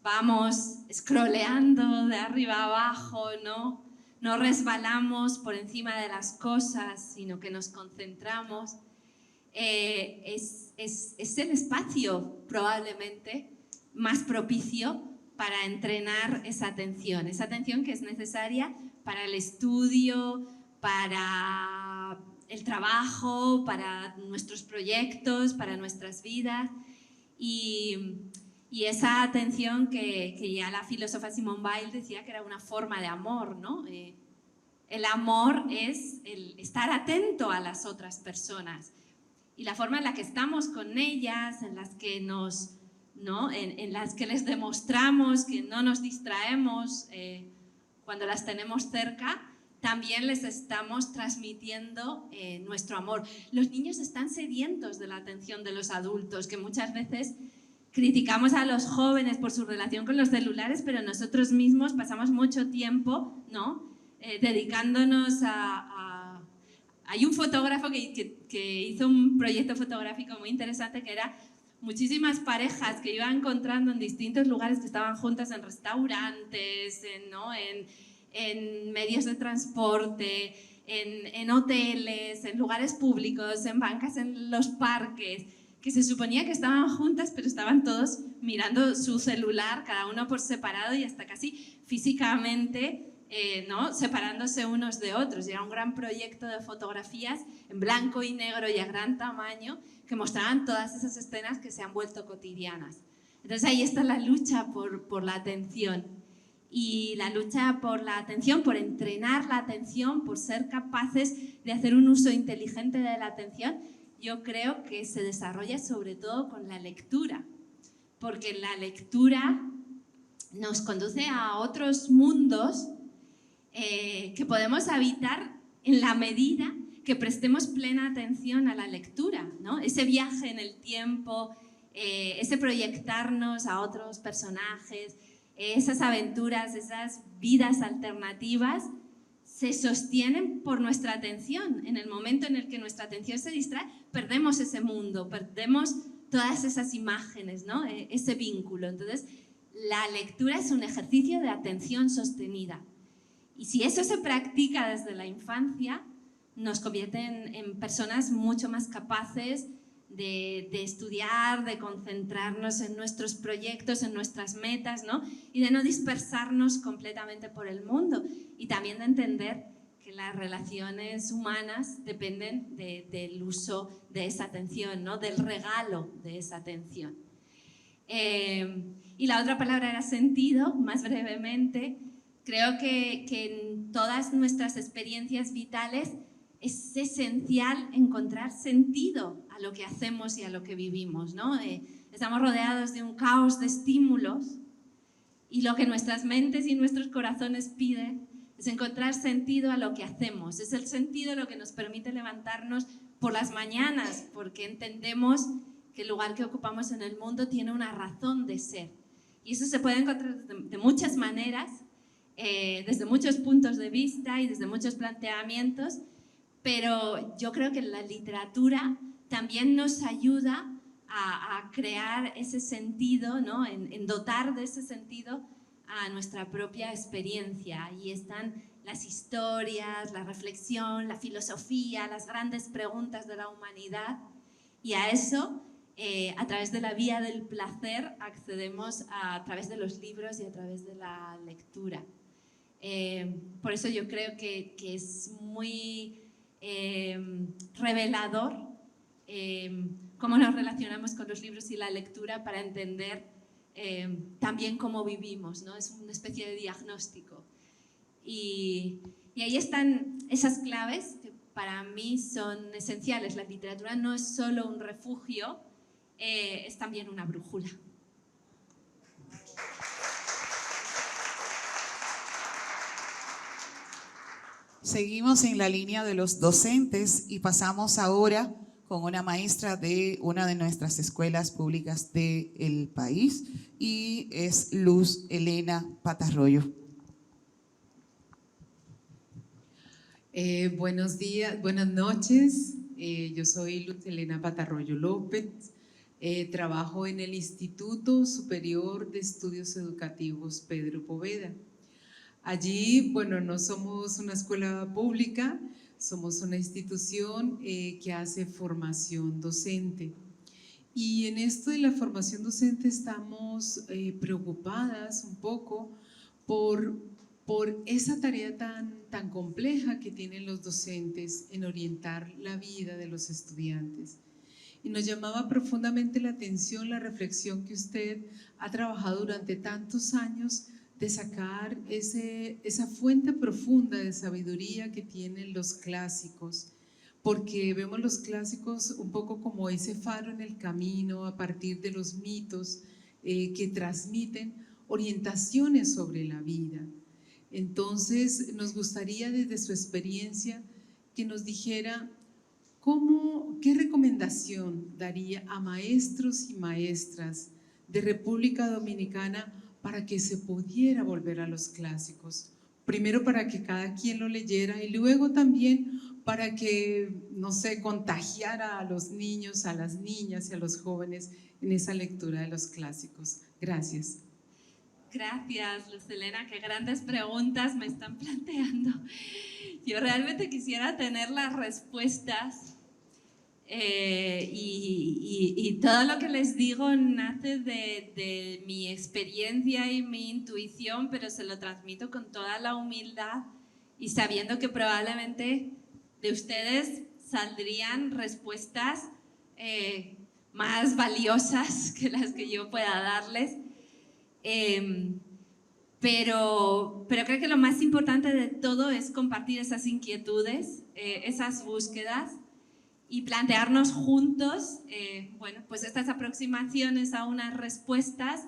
vamos scrolleando de arriba a abajo, no resbalamos por encima de las cosas, sino que nos concentramos, es el espacio probablemente más propicio para entrenar esa atención que es necesaria para el estudio, para el trabajo, para nuestros proyectos, para nuestras vidas. Y esa atención que ya la filósofa Simone Weil decía que era una forma de amor, ¿no? El amor es el estar atento a las otras personas. Y la forma en la que estamos con ellas, en las que en las que les demostramos que no nos distraemos cuando las tenemos cerca, también les estamos transmitiendo nuestro amor. Los niños están sedientos de la atención de los adultos, que muchas veces criticamos a los jóvenes por su relación con los celulares, pero nosotros mismos pasamos mucho tiempo, ¿no? Dedicándonos a... Hay un fotógrafo que hizo un proyecto fotográfico muy interesante que era muchísimas parejas que iba encontrando en distintos lugares que estaban juntas en restaurantes, en medios de transporte, en hoteles, en lugares públicos, en bancas, en los parques, que se suponía que estaban juntas, pero estaban todos mirando su celular, cada uno por separado y hasta casi físicamente separándose unos de otros. Y era un gran proyecto de fotografías en blanco y negro y a gran tamaño que mostraban todas esas escenas que se han vuelto cotidianas. Entonces ahí está la lucha por la atención. Y la lucha por la atención, por entrenar la atención, por ser capaces de hacer un uso inteligente de la atención, yo creo que se desarrolla sobre todo con la lectura, porque la lectura nos conduce a otros mundos que podemos habitar en la medida que prestemos plena atención a la lectura, ¿no? Ese viaje en el tiempo, ese proyectarnos a otros personajes, esas aventuras, esas vidas alternativas se sostienen por nuestra atención. En el momento en el que nuestra atención se distrae, perdemos ese mundo, perdemos todas esas imágenes, ¿no? Ese vínculo. Entonces, la lectura es un ejercicio de atención sostenida. Y si eso se practica desde la infancia, nos convierte en personas mucho más capaces de estudiar, de concentrarnos en nuestros proyectos, en nuestras metas, ¿no? Y de no dispersarnos completamente por el mundo. Y también de entender que las relaciones humanas dependen del uso de esa atención, ¿no? Del regalo de esa atención. Y la otra palabra era sentido, más brevemente. Creo que en todas nuestras experiencias vitales es esencial encontrar sentido a lo que hacemos y a lo que vivimos, ¿no? Estamos rodeados de un caos de estímulos y lo que nuestras mentes y nuestros corazones piden es encontrar sentido a lo que hacemos. Es el sentido lo que nos permite levantarnos por las mañanas, porque entendemos que el lugar que ocupamos en el mundo tiene una razón de ser. Y eso se puede encontrar de muchas maneras, desde muchos puntos de vista y desde muchos planteamientos, pero yo creo que la literatura también nos ayuda a crear ese sentido, ¿no? En dotar de ese sentido a nuestra propia experiencia. Ahí están las historias, la reflexión, la filosofía, las grandes preguntas de la humanidad, y a eso, a través de la vía del placer, accedemos a través de los libros y a través de la lectura. Por eso yo creo que es muy revelador cómo nos relacionamos con los libros y la lectura para entender también cómo vivimos, ¿no? Es una especie de diagnóstico. Y ahí están esas claves que para mí son esenciales. La literatura no es solo un refugio, es también una brújula. Seguimos en la línea de los docentes y pasamos ahora con una maestra de una de nuestras escuelas públicas del país, y es Luz Elena Patarroyo. Buenos días, buenas noches. Yo soy Luz Elena Patarroyo López. Trabajo en el Instituto Superior de Estudios Educativos Pedro Poveda. Allí, bueno, no somos una escuela pública, somos una institución que hace formación docente. Y en esto de la formación docente estamos preocupadas un poco por esa tarea tan compleja que tienen los docentes en orientar la vida de los estudiantes. Y nos llamaba profundamente la atención la reflexión que usted ha trabajado durante tantos años de sacar esa fuente profunda de sabiduría que tienen los clásicos, porque vemos los clásicos un poco como ese faro en el camino a partir de los mitos que transmiten orientaciones sobre la vida. Entonces, nos gustaría desde su experiencia que nos dijera qué recomendación daría a maestros y maestras de República Dominicana para que se pudiera volver a los clásicos. Primero para que cada quien lo leyera y luego también para que, no sé, contagiara a los niños, a las niñas y a los jóvenes en esa lectura de los clásicos. Gracias. Gracias, Luz Elena, qué grandes preguntas me están planteando. Yo realmente quisiera tener las respuestas y todo lo que les digo nace de mi experiencia y mi intuición, pero se lo transmito con toda la humildad y sabiendo que probablemente de ustedes saldrían respuestas más valiosas que las que yo pueda darles. Pero creo que lo más importante de todo es compartir esas inquietudes, esas búsquedas y plantearnos juntos, bueno, pues estas aproximaciones a unas respuestas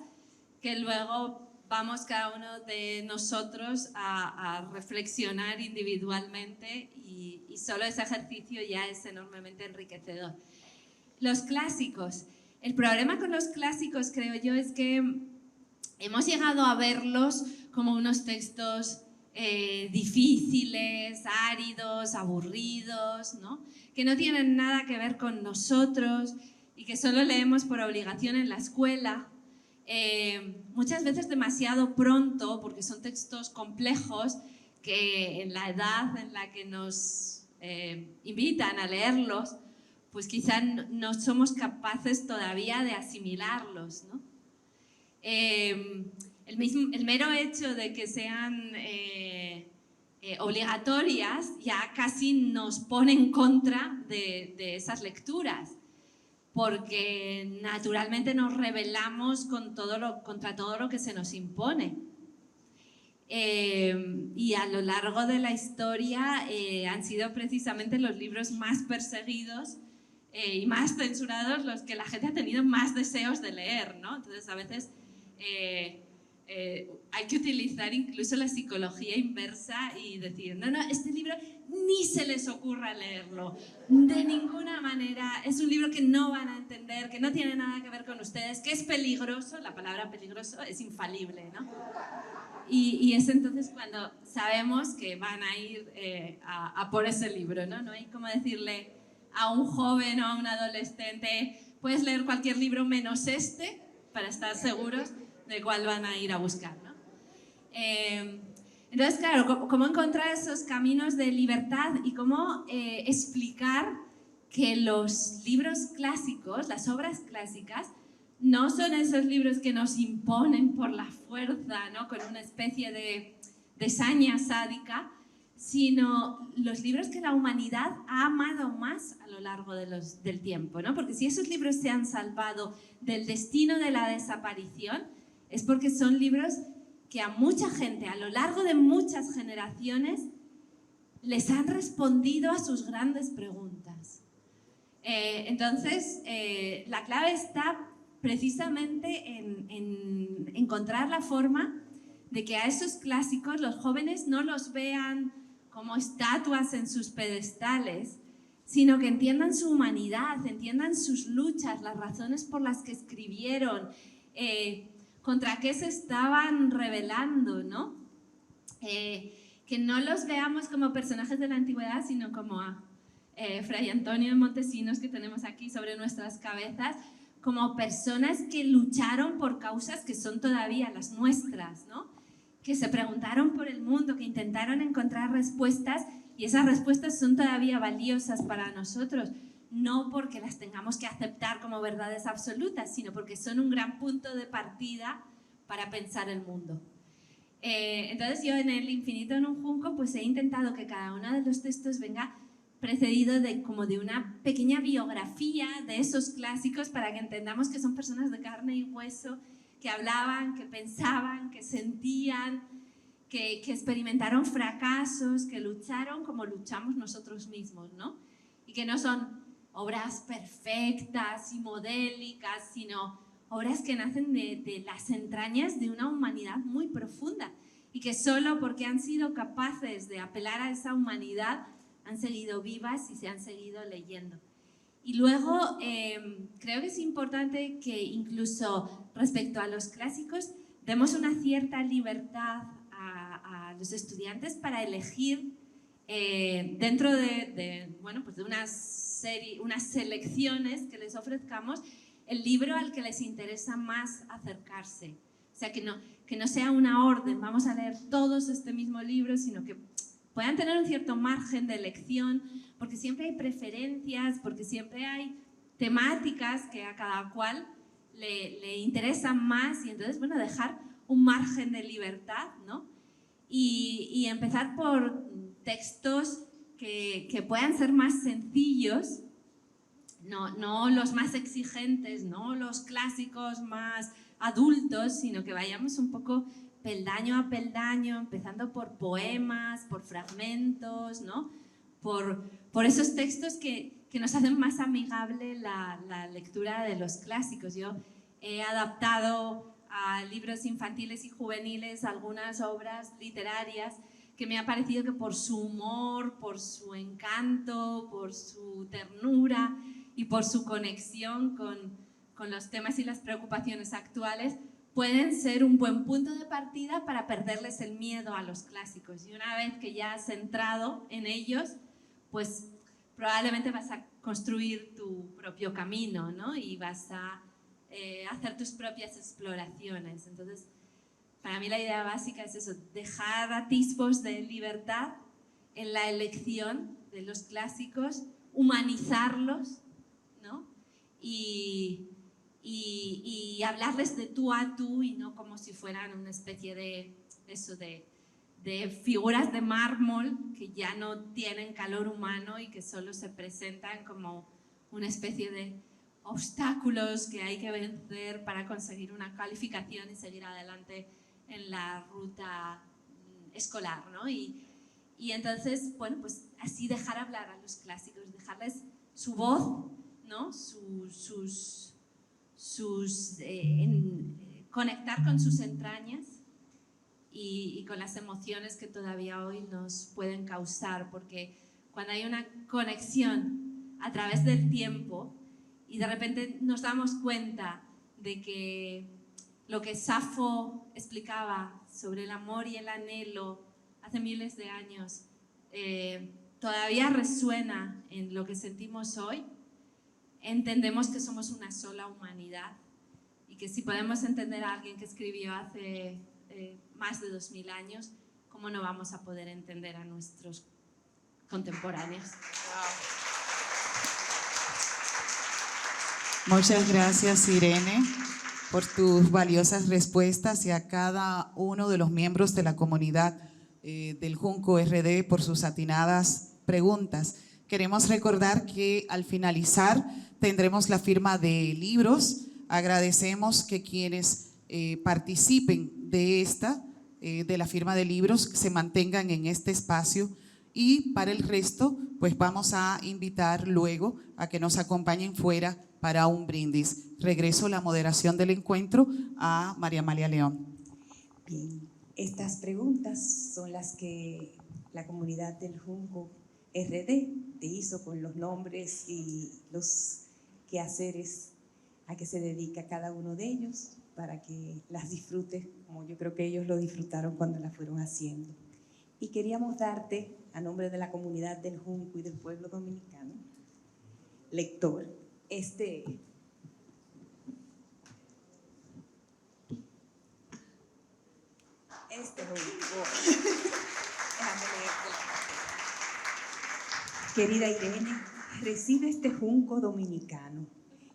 que luego vamos cada uno de nosotros a reflexionar individualmente y solo ese ejercicio ya es enormemente enriquecedor. Los clásicos. El problema con los clásicos, creo yo, es que hemos llegado a verlos como unos textos difíciles, áridos, aburridos, ¿no? Que no tienen nada que ver con nosotros y que solo leemos por obligación en la escuela, muchas veces demasiado pronto, porque son textos complejos que en la edad en la que nos invitan a leerlos, pues quizá no somos capaces todavía de asimilarlos, ¿no? El mero hecho de que sean obligatorias ya casi nos pone en contra de esas lecturas, porque naturalmente nos rebelamos contra todo lo que se nos impone. Y a lo largo de la historia han sido precisamente los libros más perseguidos y más censurados los que la gente ha tenido más deseos de leer, ¿no? Entonces a veces hay que utilizar incluso la psicología inversa y decir, no, este libro ni se les ocurra leerlo, de ninguna manera, es un libro que no van a entender, que no tiene nada que ver con ustedes, que es peligroso, la palabra peligroso es infalible, ¿no? Y es entonces cuando sabemos que van a ir a por ese libro, ¿no? No hay como decirle a un joven o a un adolescente, puedes leer cualquier libro menos este, para estar seguros de cuál van a ir a buscar, ¿no? Entonces, claro, cómo encontrar esos caminos de libertad y cómo explicar que los libros clásicos, las obras clásicas, no son esos libros que nos imponen por la fuerza, ¿no? Con una especie de saña sádica, sino los libros que la humanidad ha amado más a lo largo del tiempo, ¿no? Porque si esos libros se han salvado del destino de la desaparición, es porque son libros que a mucha gente, a lo largo de muchas generaciones, les han respondido a sus grandes preguntas. Entonces, la clave está precisamente en encontrar la forma de que a esos clásicos los jóvenes no los vean como estatuas en sus pedestales, sino que entiendan su humanidad, entiendan sus luchas, las razones por las que escribieron, contra qué se estaban rebelando, ¿no? Que no los veamos como personajes de la antigüedad, sino como a Fray Antonio de Montesinos, que tenemos aquí sobre nuestras cabezas, como personas que lucharon por causas que son todavía las nuestras, ¿no? Que se preguntaron por el mundo, que intentaron encontrar respuestas, y esas respuestas son todavía valiosas para nosotros, no porque las tengamos que aceptar como verdades absolutas, sino porque son un gran punto de partida para pensar el mundo. Entonces yo en El infinito en un junco pues he intentado que cada uno de los textos venga precedido de una pequeña biografía de esos clásicos para que entendamos que son personas de carne y hueso, que hablaban, que pensaban, que sentían, que experimentaron fracasos, que lucharon como luchamos nosotros mismos, ¿no? Y que no son obras perfectas y modélicas, sino obras que nacen de las entrañas de una humanidad muy profunda y que solo porque han sido capaces de apelar a esa humanidad han seguido vivas y se han seguido leyendo. Y luego creo que es importante que incluso respecto a los clásicos demos una cierta libertad a los estudiantes para elegir dentro de unas selecciones que les ofrezcamos el libro al que les interesa más acercarse. O sea, que no sea una orden, vamos a leer todos este mismo libro, sino que puedan tener un cierto margen de elección, porque siempre hay preferencias, porque siempre hay temáticas que a cada cual le interesan más, y entonces, bueno, dejar un margen de libertad, ¿no? Y empezar por textos que puedan ser más sencillos, no los más exigentes, no los clásicos más adultos, sino que vayamos un poco peldaño a peldaño, empezando por poemas, por fragmentos, ¿no? Por esos textos que nos hacen más amigable la lectura de los clásicos. Yo he adaptado a libros infantiles y juveniles algunas obras literarias que me ha parecido que por su humor, por su encanto, por su ternura y por su conexión con los temas y las preocupaciones actuales, pueden ser un buen punto de partida para perderles el miedo a los clásicos. Y una vez que ya has entrado en ellos, pues probablemente vas a construir tu propio camino, ¿no? Y vas a hacer tus propias exploraciones. Entonces, para mí la idea básica es eso, dejar atisbos de libertad en la elección de los clásicos, humanizarlos, ¿no? Y hablarles de tú a tú y no como si fueran una especie de figuras de mármol que ya no tienen calor humano y que solo se presentan como una especie de obstáculos que hay que vencer para conseguir una calificación y seguir adelante en la ruta escolar, ¿no? Y entonces, bueno, pues así dejar hablar a los clásicos, dejarles su voz, ¿no? Conectar con sus entrañas y con las emociones que todavía hoy nos pueden causar, porque cuando hay una conexión a través del tiempo y de repente nos damos cuenta de que lo que Safo explicaba sobre el amor y el anhelo hace miles de años todavía resuena en lo que sentimos hoy, entendemos que somos una sola humanidad y que si podemos entender a alguien que escribió hace más de 2000 años, ¿cómo no vamos a poder entender a nuestros contemporáneos? Muchas gracias, Irene, por tus valiosas respuestas y a cada uno de los miembros de la comunidad del Junco RD por sus atinadas preguntas. Queremos recordar que al finalizar tendremos la firma de libros. Agradecemos que quienes participen de la firma de libros se mantengan en este espacio, y para el resto pues vamos a invitar luego a que nos acompañen fuera para un brindis. Regreso la moderación del encuentro a María Amalia León. Bien, estas preguntas son las que la comunidad del Junco RD te hizo con los nombres y los quehaceres a que se dedica cada uno de ellos, para que las disfrutes como yo creo que ellos lo disfrutaron cuando las fueron haciendo. Y queríamos darte, a nombre de la comunidad del Junco y del pueblo dominicano, lector, este Junco. Déjame leerte. Querida Irene, recibe este Junco dominicano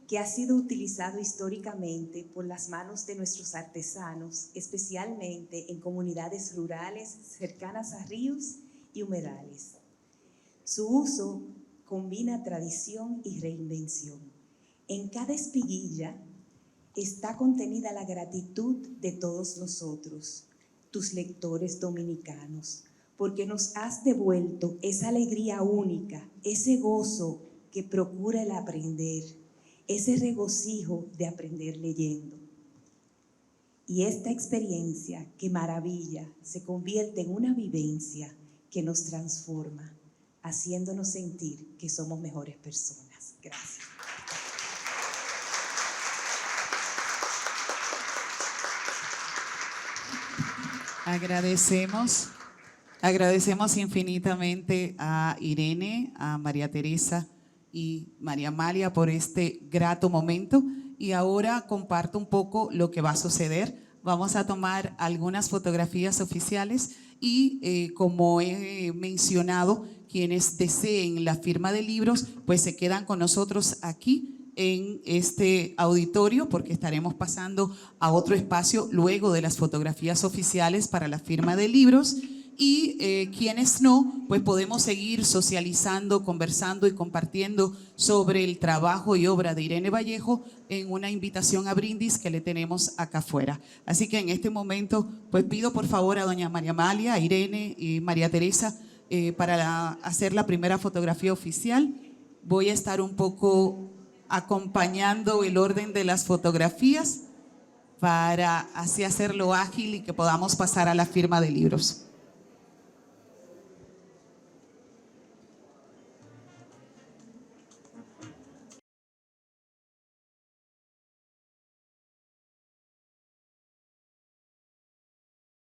que ha sido utilizado históricamente por las manos de nuestros artesanos, especialmente en comunidades rurales cercanas a ríos y humedales. Su uso combina tradición y reinvención. En cada espiguilla está contenida la gratitud de todos nosotros, tus lectores dominicanos, porque nos has devuelto esa alegría única, ese gozo que procura el aprender, ese regocijo de aprender leyendo. Y esta experiencia que maravilla se convierte en una vivencia que nos transforma, haciéndonos sentir que somos mejores personas. Gracias. Agradecemos infinitamente a Irene, a María Teresa y María Amalia por este grato momento, y ahora comparto un poco lo que va a suceder. Vamos a tomar algunas fotografías oficiales y como he mencionado, quienes deseen la firma de libros pues se quedan con nosotros aquí en este auditorio, porque estaremos pasando a otro espacio luego de las fotografías oficiales para la firma de libros. Y quienes no, pues podemos seguir socializando, conversando y compartiendo sobre el trabajo y obra de Irene Vallejo en una invitación a brindis que le tenemos acá afuera. Así que en este momento, pues pido por favor a doña María Amalia, a Irene y María Teresa para hacer la primera fotografía oficial. Voy a estar un poco acompañando el orden de las fotografías para así hacerlo ágil y que podamos pasar a la firma de libros.